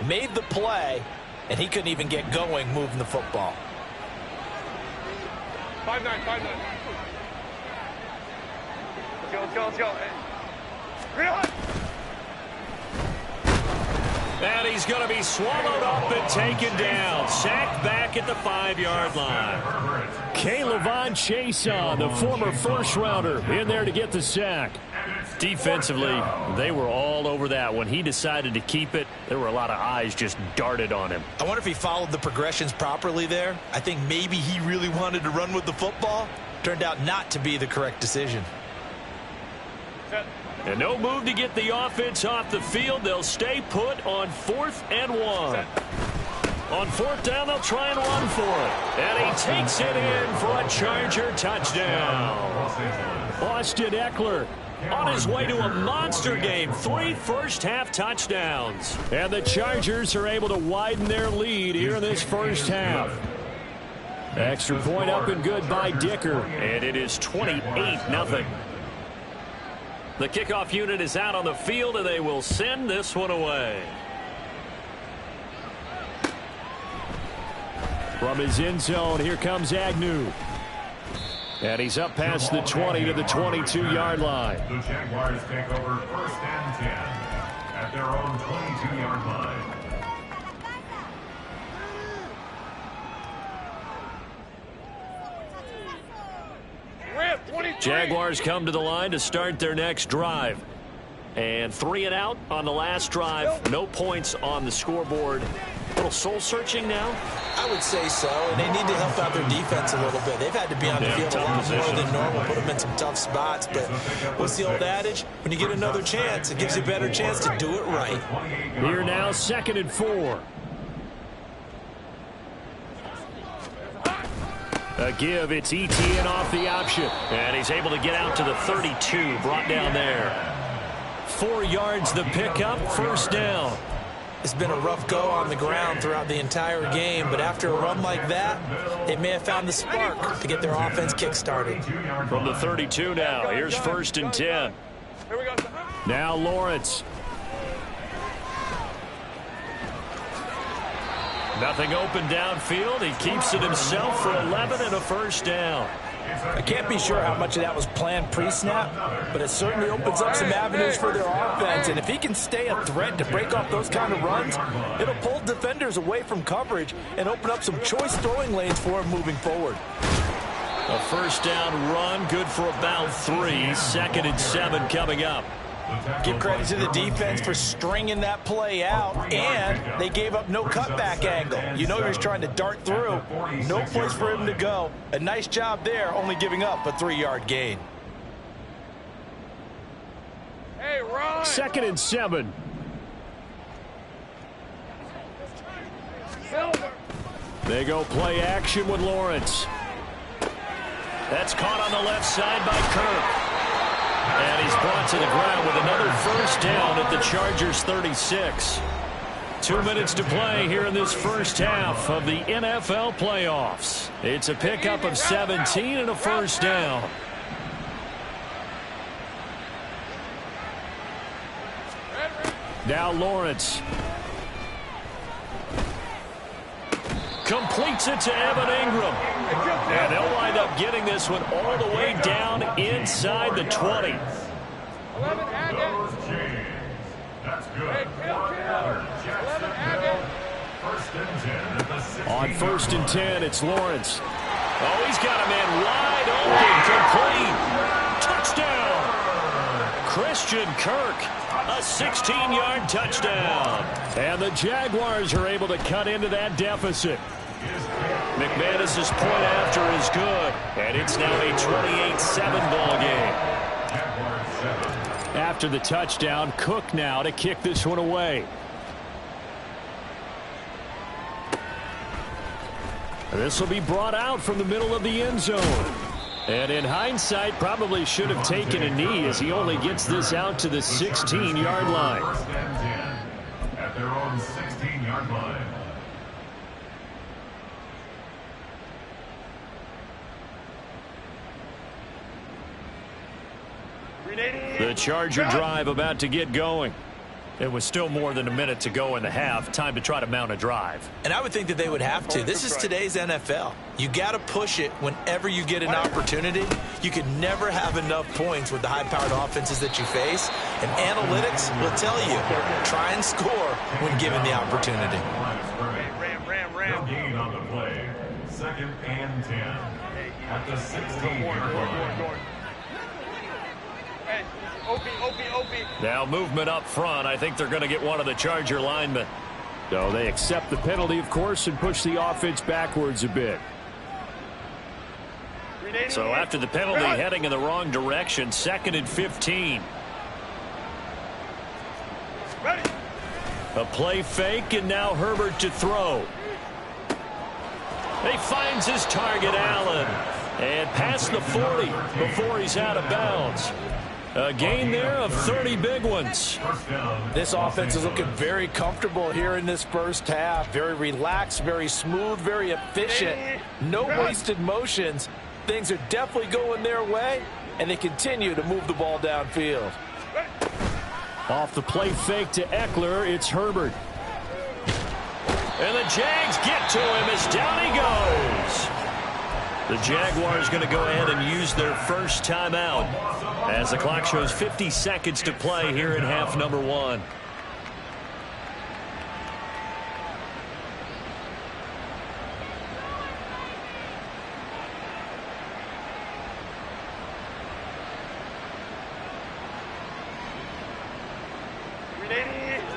[SPEAKER 13] made the play, and he couldn't even get going moving the football.
[SPEAKER 14] 5-9. Let's go.
[SPEAKER 11] And he's going to be swallowed up and taken down. Sacked back at the 5-yard line. K'Lavon Chaisson, the former first-rounder, in there to get the sack. Defensively, they were all over that. When he decided to keep it, there were a lot of eyes just darted on him.
[SPEAKER 13] I wonder if he followed the progressions properly there. I think maybe he really wanted to run with the football. Turned out not to be the correct decision.
[SPEAKER 11] And no move to get the offense off the field. They'll stay put on 4th and 1. On 4th down, they'll try and run for it. And he takes it in for a Charger touchdown. Austin Eckler on his way to a monster game. 3 first-half touchdowns. And the Chargers are able to widen their lead here in this first half. Extra point up and good by Dicker. And it is 28-0. The kickoff unit is out on the field, and they will send this one away. From his end zone, here comes Agnew. And he's up past the 20 to the 22-yard line.
[SPEAKER 12] The Jaguars take over 1st and 10 at their own 22-yard line.
[SPEAKER 11] Jaguars come to the line to start their next drive. And 3 and out on the last drive. No points on the scoreboard. A little soul-searching now?
[SPEAKER 13] I would say so, and they need to help out their defense a little bit. They've had to be on the field a lot more than normal, put them in some tough spots. But what's the old adage? When you get another chance, it gives you a better chance to do it right.
[SPEAKER 11] Here now, 2nd and 4. A give, it's Etienne off the option. And he's able to get out to the 32, brought down there. 4 yards the pickup, 1st down.
[SPEAKER 13] It's been a rough go on the ground throughout the entire game, but after a run like that, they may have found the spark to get their offense kick-started.
[SPEAKER 11] From the 32 now, here's 1st and 10. Now Lawrence. Nothing open downfield. He keeps it himself for 11 and a 1st down.
[SPEAKER 13] I can't be sure how much of that was planned pre-snap, but it certainly opens up some avenues for their offense. And if he can stay a threat to break off those kind of runs, it'll pull defenders away from coverage and open up some choice throwing lanes for him moving forward.
[SPEAKER 11] A 1st down run, good for about 3. 2nd and 7 coming up.
[SPEAKER 13] Give credit to the defense for stringing that play out, and they gave up no cutback angle. You know he was trying to dart through. No place for him to go. A nice job there, only giving up a 3-yard gain.
[SPEAKER 14] Hey, Ron.
[SPEAKER 11] 2nd and 7. They go play action with Lawrence. That's caught on the left side by Kirk. And he's brought to the ground with another 1st down at the Chargers' 36. 2 minutes to play here in this first half of the NFL playoffs. It's a pickup of 17 and a 1st down. Now Lawrence. Completes it to Evan Ingram. And they'll wind up getting this one all the way down inside the 20. On 1st and 10, it's Lawrence. Oh, he's got a man wide open, complete. touchdown! Christian Kirk, a 16-yard touchdown. And the Jaguars are able to cut into that deficit. McManus's point after is good, and it's now a 28-7 ball game. After the touchdown, Cook now to kick this one away. This will be brought out from the middle of the end zone. And in hindsight, probably should have taken a knee as he only gets this out to the 16-yard line.
[SPEAKER 12] First and 10 at their own 16-yard line.
[SPEAKER 11] The Charger drive about to get going. It was still more than a minute to go in the half. Time to try to mount a drive.
[SPEAKER 13] And I would think that they would have to. This is today's NFL. You got to push it whenever you get an opportunity. You can never have enough points with the high-powered offenses that you face. And analytics will tell you, try and score when given the opportunity.
[SPEAKER 12] No gain on the play. Second and 10 at the 16-yard line.
[SPEAKER 11] Now movement up front. I think they're going to get one of the Charger linemen. So they accept the penalty, of course, and push the offense backwards a bit. So after the penalty, heading in the wrong direction, 2nd and 15. A play fake, and now Herbert to throw. He finds his target, Allen, and past the 40 before he's out of bounds. A gain there of 30 big ones.
[SPEAKER 13] This offense is looking very comfortable here in this first half. Very relaxed, very smooth, very efficient. No wasted motions. Things are definitely going their way, and they continue to move the ball downfield.
[SPEAKER 11] Off the play fake to Eckler, it's Herbert. And the Jags get to him as down he goes. The Jaguars going to go ahead and use their first timeout as the clock shows 50 seconds to play here in half number 1.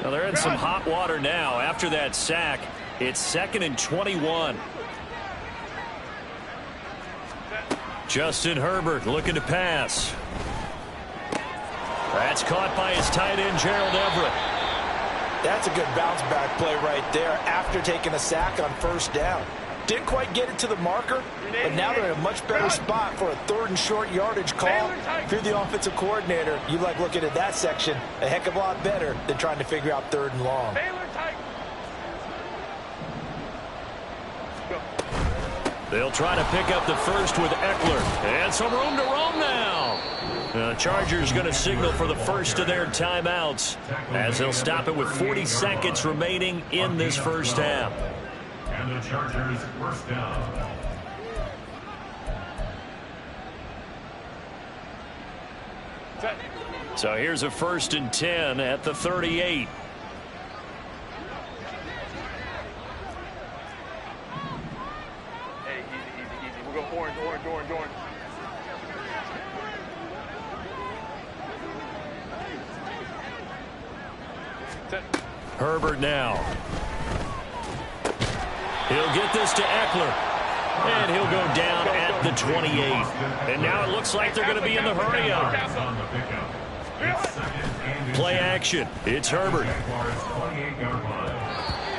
[SPEAKER 11] Now they're in some hot water now. After that sack, it's 2nd and 21. Justin Herbert looking to pass. That's caught by his tight end, Gerald Everett.
[SPEAKER 13] That's a good bounce back play right there after taking a sack on first down. Didn't quite get it to the marker, but now they're in a much better spot for a 3rd and short yardage call. If you're the offensive coordinator, you like looking at that section a heck of a lot better than trying to figure out 3rd and long.
[SPEAKER 11] They'll try to pick up the first with Eckler. And some room to roam now. The Chargers going to signal for the first of their timeouts as they'll stop it with 40 seconds remaining in this first half.
[SPEAKER 12] And the Chargers first down.
[SPEAKER 11] So here's a 1st and 10 at the 38.
[SPEAKER 14] Orange.
[SPEAKER 11] Herbert now. He'll get this to Eckler. And he'll go down at the 28. And now it looks like they're going to be in the hurry up. Play action. It's Herbert.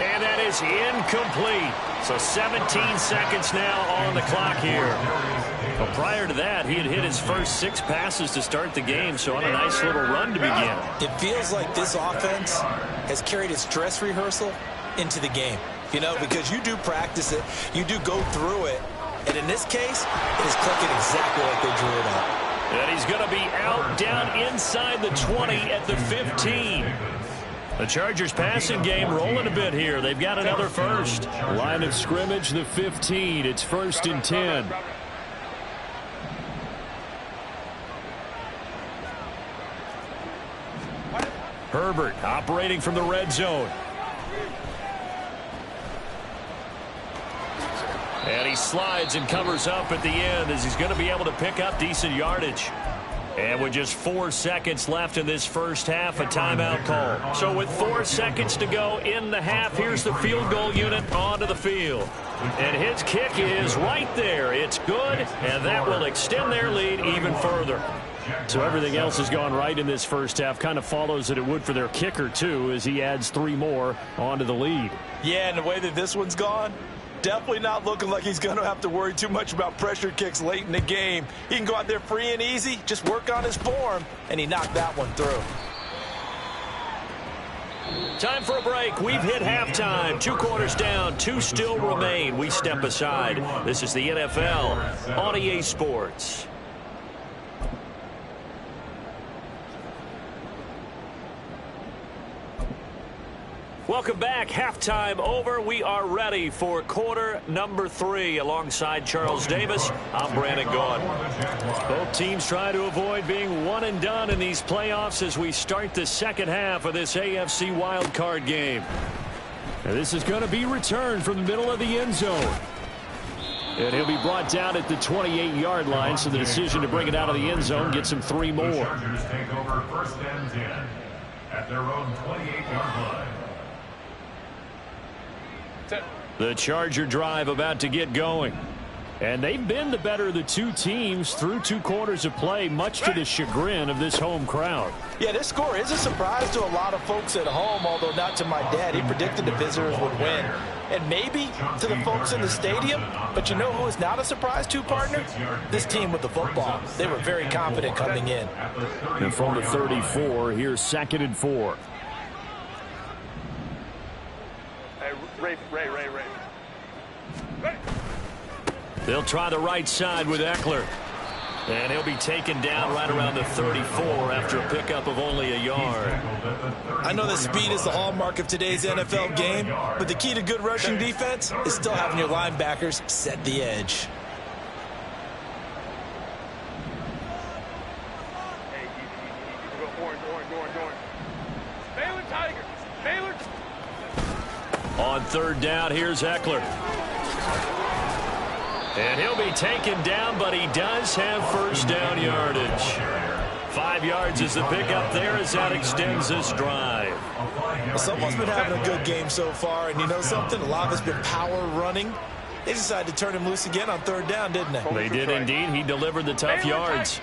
[SPEAKER 11] And that is incomplete. So 17 seconds now on the clock here. Well, prior to that, he had hit his first 6 passes to start the game, so on a nice little run to begin.
[SPEAKER 13] It feels like this offense has carried its dress rehearsal into the game. You know, because you do practice it, you do go through it, and in this case, it is clicking exactly like they drew it up.
[SPEAKER 11] And he's going to be out down inside the 20 at the 15. The Chargers passing game rolling a bit here. They've got another first. Line of scrimmage, the 15. It's 1st and 10. Herbert operating from the red zone. And he slides and covers up at the end as he's going to be able to pick up decent yardage. And with just 4 seconds left in this first half, a timeout call. So with 4 seconds to go in the half, here's the field goal unit onto the field. And his kick is right there. It's good, and that will extend their lead even further. So everything else has gone right in this first half. Kind of follows that it would for their kicker, too, as he adds 3 more onto the lead.
[SPEAKER 13] Yeah, and the way that this one's gone, definitely not looking like he's going to have to worry too much about pressure kicks late in the game. He can go out there free and easy, just work on his form, and he knocked that one through.
[SPEAKER 11] Time for a break. We've hit halftime. 2 quarters down, 2 still remain. We step aside. This is the NFL on EA Sports. Welcome back. Halftime over. We are ready for quarter number 3. Alongside Charles Davis, I'm Brandon Gaughan. Both teams try to avoid being one and done in these playoffs as we start the second half of this AFC Wildcard game. And this is going to be returned from the middle of the end zone. And he'll be brought down at the 28-yard line, so the decision to bring it out of the end zone gets him 3 more.
[SPEAKER 12] The Chargers take over 1st and 10 at their own 28-yard line.
[SPEAKER 11] The Charger drive about to get going. And they've been the better of the 2 teams through 2 quarters of play, much to the chagrin of this home crowd.
[SPEAKER 13] Yeah, this score is a surprise to a lot of folks at home, although not to my dad. He predicted the visitors would win. And maybe to the folks in the stadium. But you know who is not a surprise to, partner? This team with the football. They were very confident coming in.
[SPEAKER 11] And from the 34, here's 2nd and 4.
[SPEAKER 14] Ray.
[SPEAKER 11] They'll try the right side with Eckler. And he'll be taken down right around the 34 after a pickup of only a yard.
[SPEAKER 13] I know that speed is the hallmark of today's NFL game, but the key to good rushing defense is still having your linebackers set the edge.
[SPEAKER 14] Baylor Tigers. Baylor.
[SPEAKER 11] On 3rd down, here's Eckler. And he'll be taken down, but he does have 1st down yardage. 5 yards is the pickup there as that extends this drive.
[SPEAKER 13] Well, someone's been having a good game so far, and you know something? A lot of it's been power running. They decided to turn him loose again on 3rd down, didn't they?
[SPEAKER 11] They did indeed. He delivered the tough yards.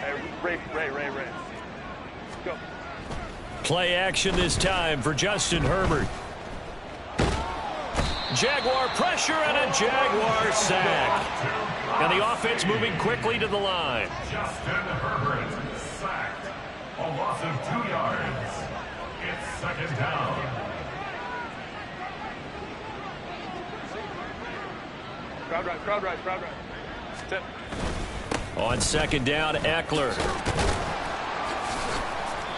[SPEAKER 14] Hey, Ray. Go.
[SPEAKER 11] Play action this time for Justin Herbert. Jaguar pressure and a Jaguar sack. And the offense moving quickly to the line.
[SPEAKER 12] Justin Herbert sacked. A loss of 2 yards. It's 2nd down.
[SPEAKER 14] Crowd rise. Tip.
[SPEAKER 11] On 2nd down, Eckler.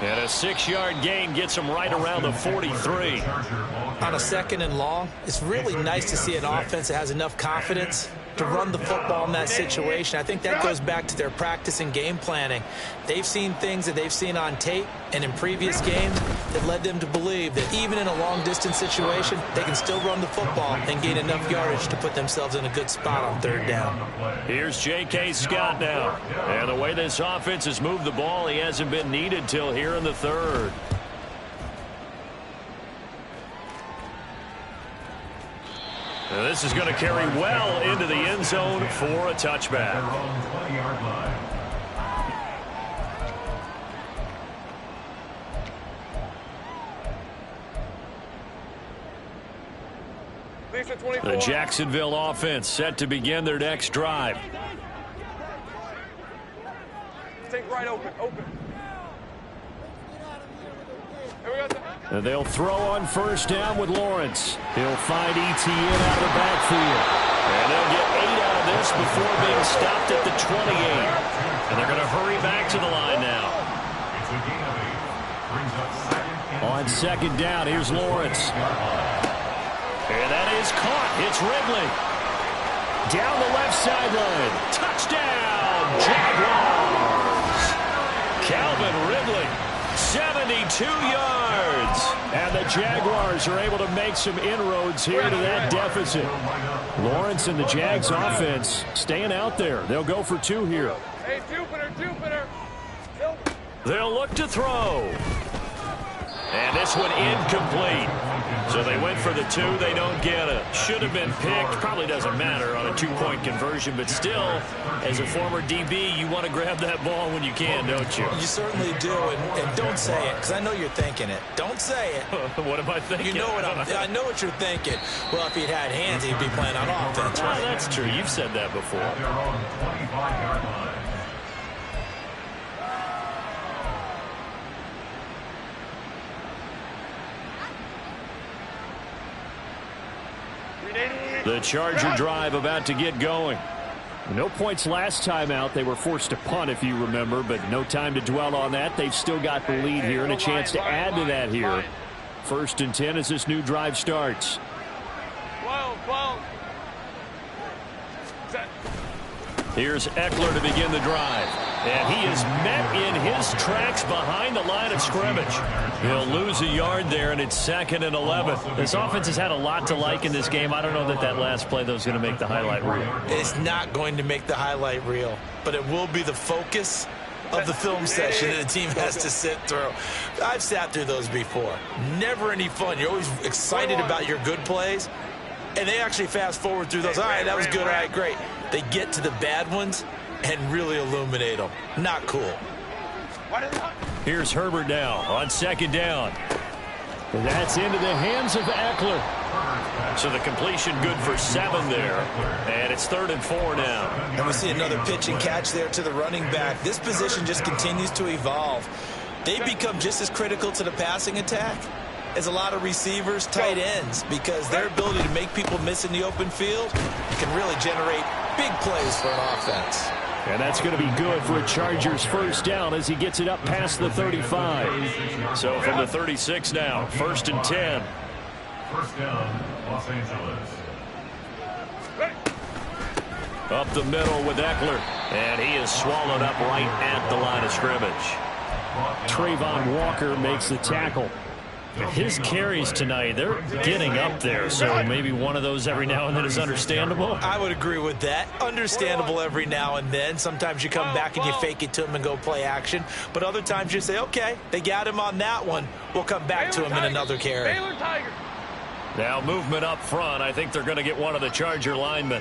[SPEAKER 11] And a 6-yard gain gets him right around the 43.
[SPEAKER 13] On a 2nd and long, it's really nice to see an offense that has enough confidence to run the football in that situation. I think that goes back to their practice and game planning. They've seen things that they've seen on tape and in previous games that led them to believe that even in a long-distance situation, they can still run the football and gain enough yardage to put themselves in a good spot on 3rd down.
[SPEAKER 11] Here's J.K. Scott now. And the way this offense has moved the ball, he hasn't been needed till here in the 3rd. And this is going to carry well into the end zone for a touchback. The Jacksonville offense set to begin their next drive.
[SPEAKER 14] Take right open.
[SPEAKER 11] And they'll throw on 1st down with Lawrence. He'll find Etienne out of the backfield. And they'll get 8 out of this before being stopped at the 28. And they're going to hurry back to the line now. On 2nd down, here's Lawrence. And that is caught. It's Ridley. Down the left sideline. Touchdown, Jaguars. Calvin Ridley. 72 yards. And the
[SPEAKER 15] Jaguars are able to make some inroads here to that deficit. Lawrence and the Jags offense staying out there. They'll go for 2 here.
[SPEAKER 14] Hey, Jupiter.
[SPEAKER 15] They'll look to throw. And this one incomplete. So they went for the 2. They don't get it. Should have been picked. Probably doesn't matter on a 2-point conversion. But still, as a former DB, you want to grab that ball when you can, don't you?
[SPEAKER 13] You certainly do. And don't say it, because I know you're thinking it. Don't say it.
[SPEAKER 15] What am I thinking?
[SPEAKER 13] You know what I know what you're thinking. Well, if he'd had hands, he'd be playing on offense, right?
[SPEAKER 15] That's true. You've said that before.
[SPEAKER 12] At their own 25-yard line.
[SPEAKER 15] The Charger drive about to get going. No points last time out. They were forced to punt, if you remember, but no time to dwell on that. They've still got the lead here and a chance to add to that here. 1st and 10 as this new drive starts.
[SPEAKER 14] 12.
[SPEAKER 15] Here's Eckler to begin the drive. And he is met in his tracks behind the line of scrimmage. He'll lose a yard there, and it's 2nd and 11. This offense has had a lot to like in this game. I don't know that last play, though, is going to make the highlight reel.
[SPEAKER 13] It's not going to make the highlight reel, but it will be the focus of the film session that the team has to sit through. I've sat through those before. Never any fun. You're always excited about your good plays, and they actually fast forward through those. All right, that was good. All right, great. They get to the bad ones and really illuminate them. Not cool.
[SPEAKER 15] Here's Herbert now on 2nd down. That's into the hands of Eckler. So the completion good for 7 there. And it's 3rd and 4 now.
[SPEAKER 13] And we see another pitch and catch there to the running back. This position just continues to evolve. They become just as critical to the passing attack as a lot of receivers, tight ends, because their ability to make people miss in the open field can really generate big plays for an offense.
[SPEAKER 15] And that's going to be good for a Chargers 1st down as he gets it up past the 35. So from the 36 now, 1st and 10.
[SPEAKER 12] 1st down, Los Angeles.
[SPEAKER 15] Up the middle with Eckler. And he is swallowed up right at the line of scrimmage. Trayvon Walker makes the tackle. His carries tonight, they're getting up there, so maybe one of those every now and then is understandable.
[SPEAKER 13] I would agree with that. Understandable every now and then. Sometimes you come back and you fake it to him and go play action, but other times you say, okay, they got him on that one. We'll come back to him in another carry.
[SPEAKER 15] Now movement up front. I think they're going to get one of the Charger linemen.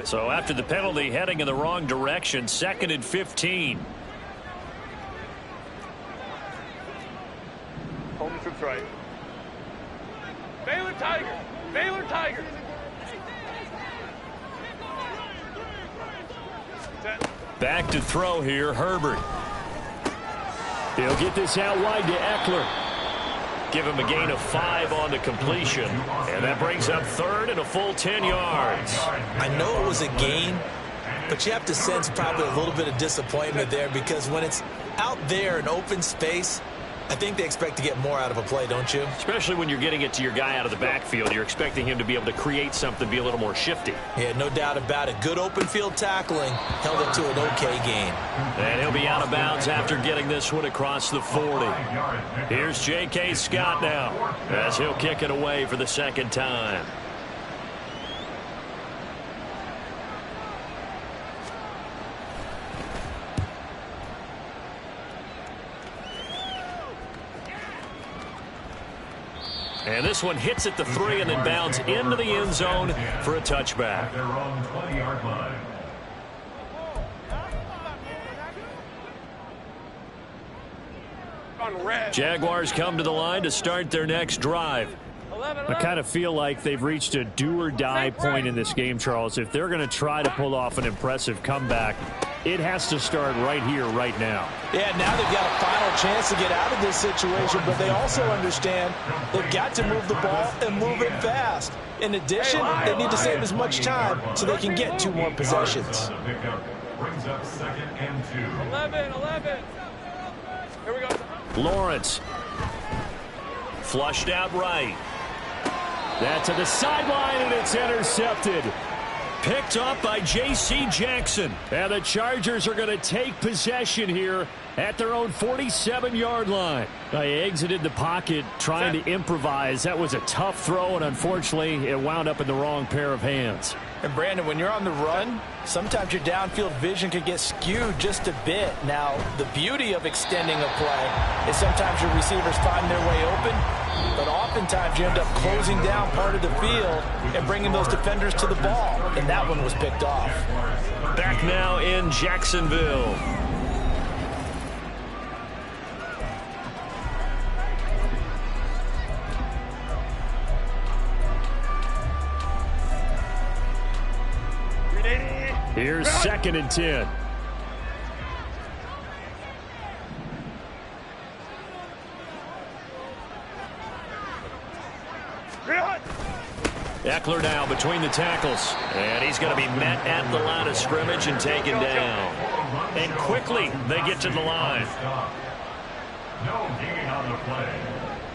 [SPEAKER 15] So after the penalty, heading in the wrong direction, 2nd and 15.
[SPEAKER 14] Home troops right. Baylor Tiger. Baylor Tiger.
[SPEAKER 15] Back to throw here, Herbert. He'll get this out wide to Eckler. Give him a gain of 5 on the completion. And that brings up 3rd and a full 10 yards.
[SPEAKER 13] I know it was a gain, but you have to sense probably a little bit of disappointment there, because when it's out there in open space, I think they expect to get more out of a play, don't you?
[SPEAKER 15] Especially when you're getting it to your guy out of the backfield. You're expecting him to be able to create something, be a little more shifty.
[SPEAKER 13] Yeah, no doubt about it. Good open field tackling held it to an okay gain.
[SPEAKER 15] And he'll be out of bounds after getting this one across the 40. Here's J.K. Scott now as he'll kick it away for the 2nd time. And this one hits at the 3 and then bounds into the end zone for a touchback.
[SPEAKER 12] At their own 20-yard line.
[SPEAKER 15] Jaguars come to the line to start their next drive. I kind of feel like they've reached a do-or-die point in this game, Charles. If they're going to try to pull off an impressive comeback, it has to start right here, right now.
[SPEAKER 13] Yeah, now they've got a final chance to get out of this situation, but they also understand they've got to move the ball and move it fast. In addition, they need to save as much time so they can get 2 more possessions.
[SPEAKER 12] Brings up 2nd and 2.
[SPEAKER 14] 11. Here we go.
[SPEAKER 15] Lawrence. Flushed out right. That's to the sideline, and it's intercepted.
[SPEAKER 11] picked up by J.C. Jackson. And the Chargers are going to take possession here at their own 47-yard line. They exited the pocket trying to improvise. That was a tough throw, and unfortunately, it wound up in the wrong pair of hands.
[SPEAKER 13] And Brandon, when you're on the run, sometimes your downfield vision can get skewed just a bit. Now, the beauty of extending a play is sometimes your receivers find their way open, but oftentimes you end up closing down part of the field and bringing those defenders to the ball, and that one was picked off.
[SPEAKER 11] Back now in Jacksonville. Here's 2nd and 10. Eckler now between the tackles. And he's going to be met at the line of scrimmage and taken down. And quickly they get to the line.
[SPEAKER 12] No gain on the play.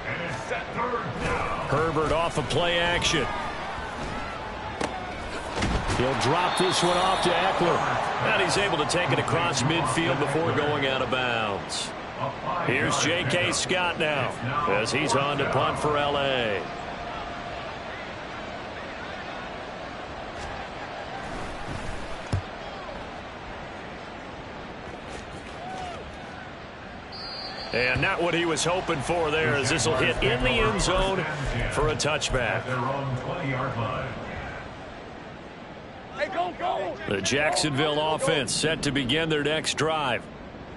[SPEAKER 12] And it's set 3rd down.
[SPEAKER 11] Herbert off of play action. He'll drop this one off to Eckler. And he's able to take it across midfield before going out of bounds. Here's J.K. Scott now as he's on to punt for L.A. And not what he was hoping for there, as this will hit in the end zone for a touchback. The Jacksonville offense set to begin their next drive.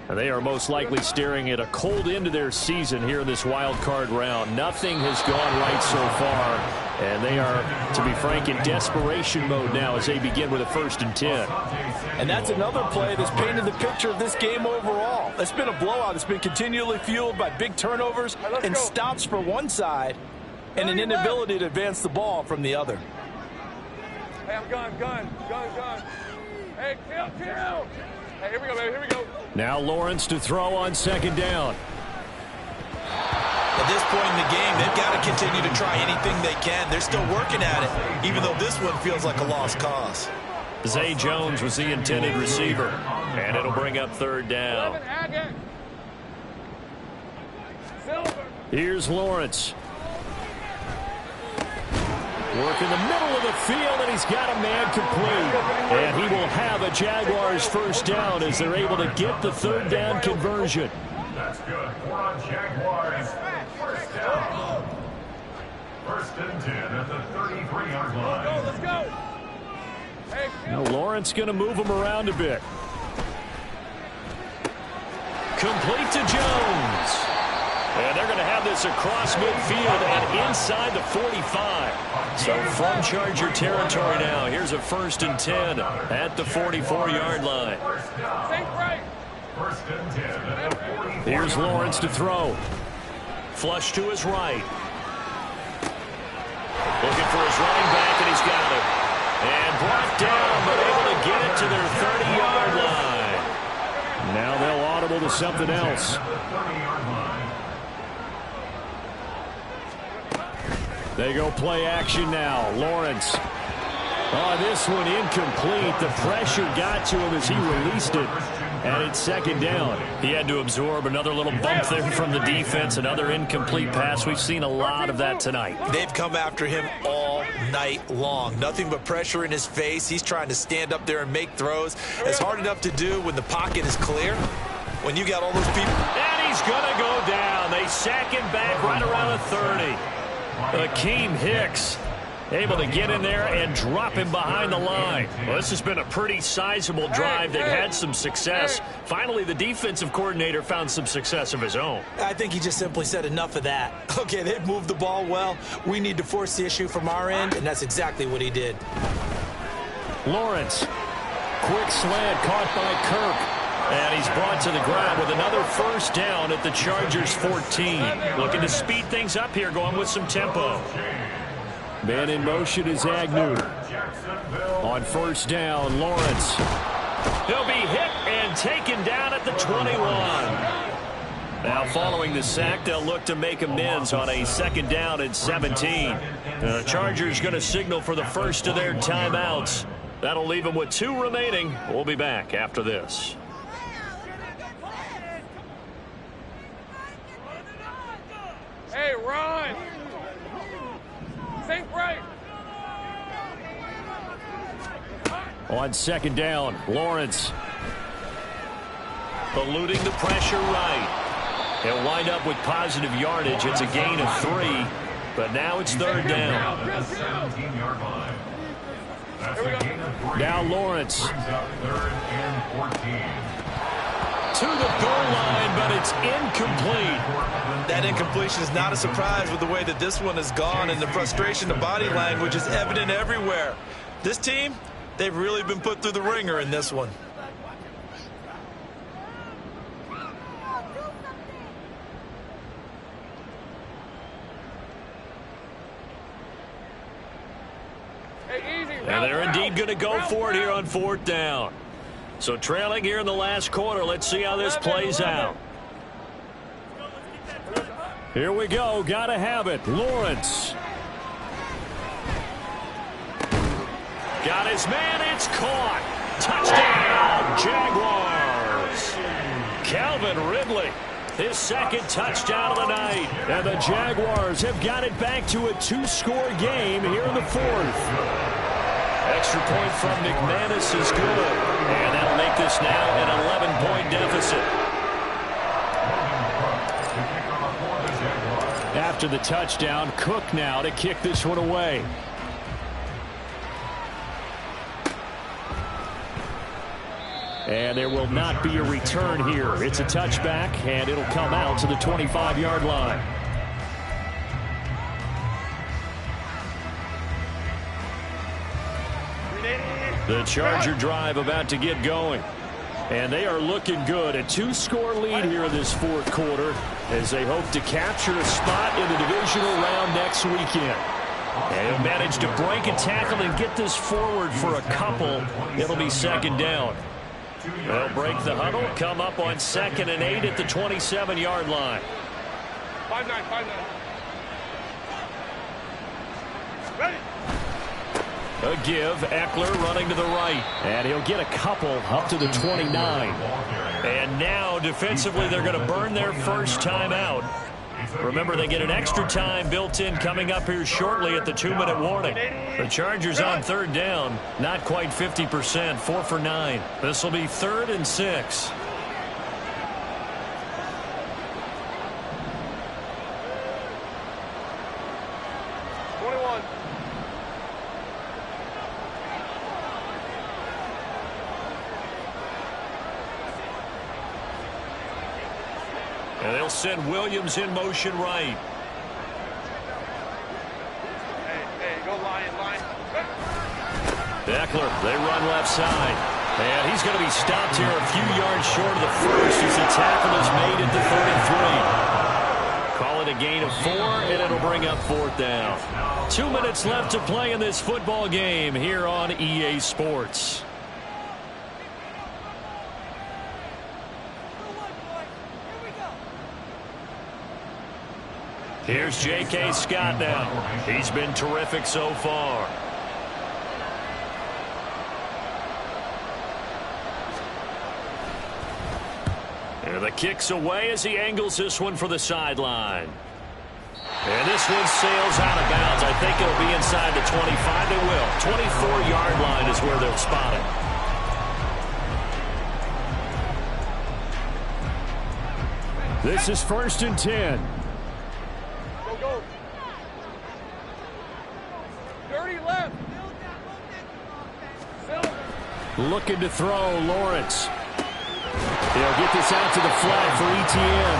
[SPEAKER 11] And they are most likely staring at a cold end to their season here in this wild card round. Nothing has gone right so far. And they are, to be frank, in desperation mode now as they begin with a 1st and 10.
[SPEAKER 13] And that's another play that's painted the picture of this game overall. It's been a blowout. It's been continually fueled by big turnovers and stops for one side and an inability to advance the ball from the other.
[SPEAKER 14] Hey, I'm gun. Hey, kill. Hey, here we go, baby, here we go.
[SPEAKER 11] Now Lawrence to throw on 2nd down.
[SPEAKER 13] At this point in the game, they've got to continue to try anything they can. They're still working at it, even though this one feels like a lost cause.
[SPEAKER 11] Zay Jones was the intended receiver, and it'll bring up 3rd down. Here's Lawrence. Work in the middle of the field, and he's got a man complete. And he will have a Jaguars 1st down as they're able to get the 3rd down conversion.
[SPEAKER 12] That's good for a Jaguars 1st down. 1st and 10 at the 33-yard line.
[SPEAKER 14] Let's go.
[SPEAKER 11] Now Lawrence going to move him around a bit. Complete to Jones. And they're going to have this across midfield and inside the 45. So from Charger territory now, here's a 1st and 10 at the 44-yard line. Here's Lawrence to throw. Flush to his right. Looking for his running back, and he's got it. And brought down, but able to get it to their 30-yard line. Now they'll audible to something else. They go play action now. Lawrence. Oh, this one incomplete. The pressure got to him as he released it. And it's 2nd down. He had to absorb another little bump there from the defense. Another incomplete pass. We've seen a lot of that tonight.
[SPEAKER 13] They've come after him all night long. Nothing but pressure in his face. He's trying to stand up there and make throws. It's hard enough to do when the pocket is clear. When you got all those people.
[SPEAKER 11] And he's going to go down. They sack him back right around the 30. Akeem Hicks able to get in there and drop him behind the line. Well, this has been a pretty sizable drive. They've had some success. Finally, the defensive coordinator found some success of his own.
[SPEAKER 13] I think he just simply said enough of that. Okay, they've moved the ball well. We need to force the issue from our end, and that's exactly what he did.
[SPEAKER 11] Lawrence. Quick slant caught by Kirk. And he's brought to the ground with another 1st down at the Chargers 14. Looking to speed things up here, going with some tempo. Man in motion is Agnew. On 1st down, Lawrence. He'll be hit and taken down at the 21. Now following the sack, they'll look to make amends on a 2nd down and 17. The Chargers going to signal for the first of their timeouts. That'll leave him with 2 remaining. We'll be back after this.
[SPEAKER 14] Hey, run! Think right!
[SPEAKER 11] On second down, Lawrence. Eluding the pressure right. He'll wind up with positive yardage. It's a gain of 3, but now it's third down. Now Lawrence. To the goal line, but it's incomplete.
[SPEAKER 13] That incompletion is not a surprise with the way that this one has gone, and the frustration, the body language is evident everywhere. This team, they've really been put through the ringer in this one.
[SPEAKER 11] And they're indeed going to go for it here on fourth down. So trailing here in the last quarter. Let's see how this plays out. Here we go. Got to have it. Lawrence. Got his man. It's caught. Touchdown, Jaguars. Calvin Ridley. His second touchdown of the night. And the Jaguars have got it back to a 2-score game here in the fourth. Extra point from McManus is good. And that'll make this now an 11-point deficit. After the touchdown, Cook now to kick this one away. And there will not be a return here. It's a touchback, and it'll come out to the 25-yard line. The Charger drive about to get going. And they are looking good. A 2-score lead here in this fourth quarter as they hope to capture a spot in the divisional round next weekend. And he'll manage to break a tackle and get this forward for a couple. It'll be second down. They'll break the huddle, come up on 2nd and 8 at the 27-yard line.
[SPEAKER 14] 5-9, 5-9. Ready.
[SPEAKER 11] A give, Eckler running to the right. And he'll get a couple up to the 29. And now, defensively, they're going to burn their first time out. Remember, they get an extra time built in coming up here shortly at the 2-minute warning. The Chargers on third down, not quite 50%, 4 for 9. This will be 3rd and 6. And they'll send Williams in motion right.
[SPEAKER 14] Hey, go Lion.
[SPEAKER 11] Eckler, they run left side. And he's going to be stopped here a few yards short of the first as the tackle is made at the 33. Call it a gain of 4, and it'll bring up fourth down. 2 minutes left to play in this football game here on EA Sports. Here's J.K. Scott now. He's been terrific so far. And the kick's away as he angles this one for the sideline. And this one sails out of bounds. I think it'll be inside the 25. It will. 24-yard line is where they'll spot it. This is 1st and 10.
[SPEAKER 14] Go. Dirty left.
[SPEAKER 11] Looking to throw, Lawrence. They'll get this out to the flat for ETN.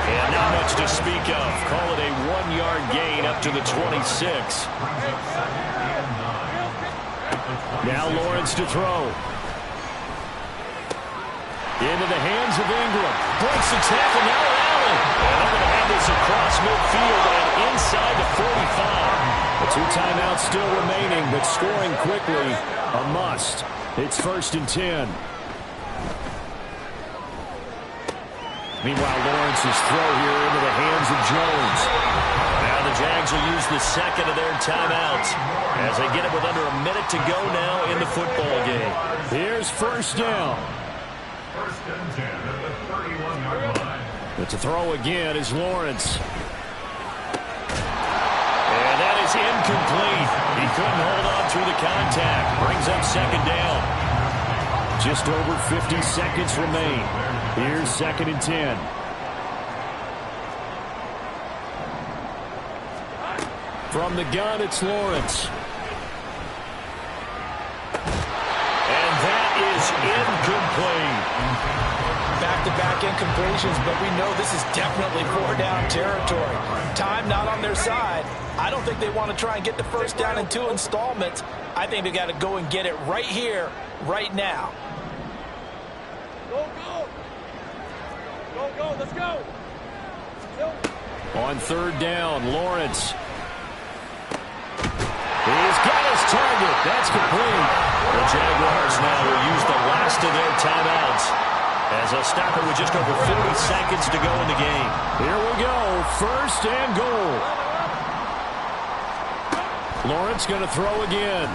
[SPEAKER 11] And not much to speak of. Call it a 1-yard gain up to the 26. Now Lawrence to throw. Into the hands of Ingram. Breaks the tackle, now Allen. And they're going to have this across midfield and inside the 45. The 2 timeouts still remaining, but scoring quickly, a must. It's 1st and 10. Meanwhile, Lawrence's throw here into the hands of Jones. Now the
[SPEAKER 15] the Jags will use the second of their timeouts as they get it with under a minute to go now in the football game.
[SPEAKER 11] Here's first down.
[SPEAKER 12] First and 10 at the 31-yard line.
[SPEAKER 11] But to throw again is Lawrence.
[SPEAKER 15] And that is incomplete. He couldn't hold on through the contact. Brings up second down.
[SPEAKER 11] Just over 50 seconds remain. Here's second and 10. From the gun, it's Lawrence.
[SPEAKER 15] And that is incomplete.
[SPEAKER 13] Back-to-back incompletions, but we know this is definitely four-down territory. Time not on their side. I don't think they want to try and get the first down in 2 installments. I think they got to go and get it right here, right now.
[SPEAKER 14] Go, go. Go, go, let's go.
[SPEAKER 11] On third down, Lawrence. He's got his target. That's complete.
[SPEAKER 15] The Jaguars now will use the last of their timeouts as a stopper with just over 40 seconds to go in the game.
[SPEAKER 11] Here we go. First and goal. Lawrence going to throw again.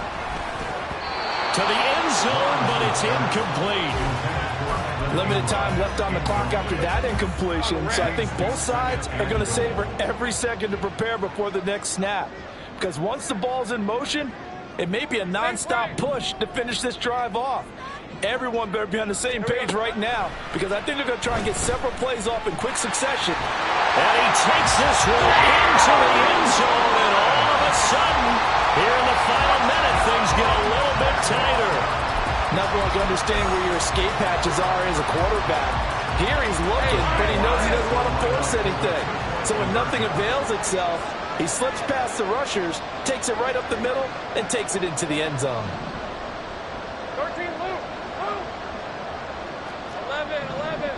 [SPEAKER 15] To the end zone, but it's incomplete.
[SPEAKER 13] Limited time left on the clock after that incompletion, so I think both sides are going to savor every second to prepare before the next snap. Because once the ball's in motion, it may be a non-stop push to finish this drive off. Everyone better be on the same page right now, because I think they're going to try and get several plays off in quick succession.
[SPEAKER 15] And he takes this one into the end zone, and all of a sudden, here in the final minute, things get a little bit tighter.
[SPEAKER 13] Nothing like understanding where your escape hatches are as a quarterback. Here he's looking, but he knows he doesn't want to force anything. So when nothing avails itself, he slips past the rushers, takes it right up the middle, and takes it into the end zone.
[SPEAKER 14] 13, Luke. 11.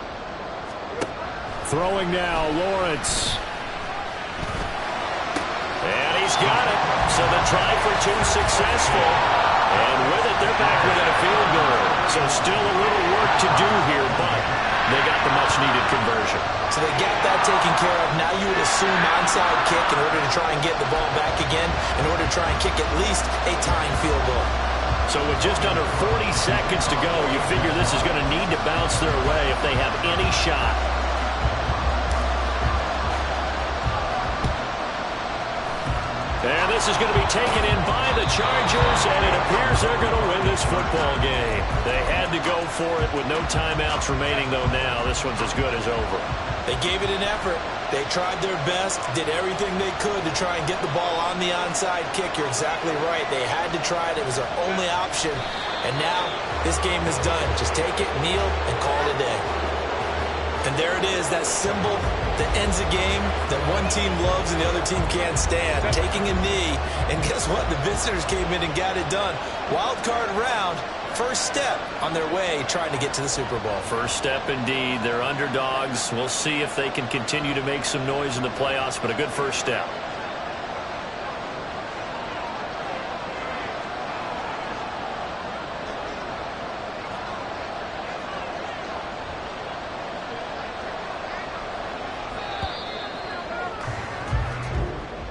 [SPEAKER 11] Throwing now, Lawrence.
[SPEAKER 15] And he's got it. So the try for 2 successful. And with it, they're back within a field goal. So still a little work to do here, but they got the much-needed conversion.
[SPEAKER 13] So they got that taken care of. Now you would assume onside kick in order to try and get the ball back again, in order to try and kick at least a tying field goal.
[SPEAKER 15] So with just under 40 seconds to go, you figure this is going to need to bounce their way if they have any shot. And this is going to be taken in by the Chargers, and it appears they're going to win this football game. They had to go for it with no timeouts remaining, though now this one's as good as over.
[SPEAKER 13] They gave it an effort. They tried their best, did everything they could to try and get the ball on the onside kick. You're exactly right. They had to try it. It was their only option. And now this game is done. Just take it, kneel, and call it a day. And there it is, that symbol that ends a game that one team loves and the other team can't stand. Taking a knee, and guess what? The visitors came in and got it done. Wild card round, first step on their way trying to get to the Super Bowl.
[SPEAKER 15] First step indeed. They're underdogs. We'll see if they can continue to make some noise in the playoffs, but a good first step.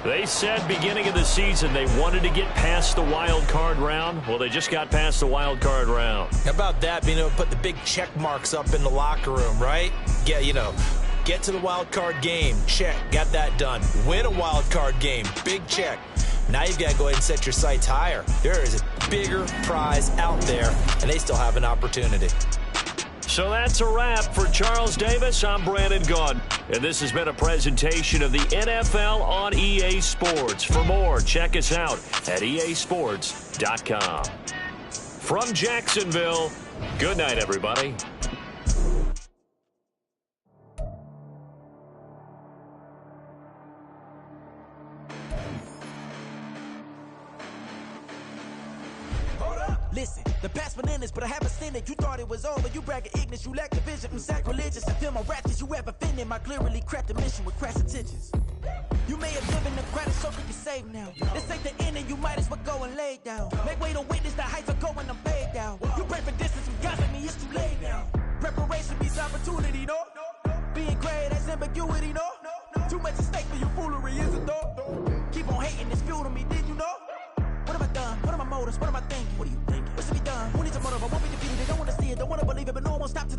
[SPEAKER 15] They said beginning of the season they wanted to get past the wild card round. Well, they just got past the wild card round.
[SPEAKER 13] How about that, being able to put the big check marks up in the locker room, right? Yeah, you know, get to the wild card game, check, got that done. Win a wild card game, big check. Now you've got to go ahead and set your sights higher. There is a bigger prize out there, and they still have an opportunity.
[SPEAKER 15] So that's a wrap for Charles Davis. I'm Brandon Gaudin, and this has been a presentation of the NFL on EA Sports. For more, check us out at easports.com. From Jacksonville, good night, everybody.
[SPEAKER 16] Listen, the past bananas, but I haven't seen it. You thought it was over, you bragging ignorance, you lack the vision. I'm sacrilegious, I feel my wrath, cause you ever offended my clearly crafted mission with crass intentions. You may have given the credit so you can save now. This ain't the end and you might as well go and lay down. Make way to witness the heights are going, I'm paid down. You pray for distance from God, like me, it's too late now. Preparation means opportunity, no? Being great, that's ambiguity, no? Too much at stake for your foolery, is it though? do to me, did you know? What have I done? What are my motives? What am I thinking? What are you thinking? What's to be done? Who needs a motive? I won't be defeated. They don't want to see it, don't want to believe it, but no one will stop to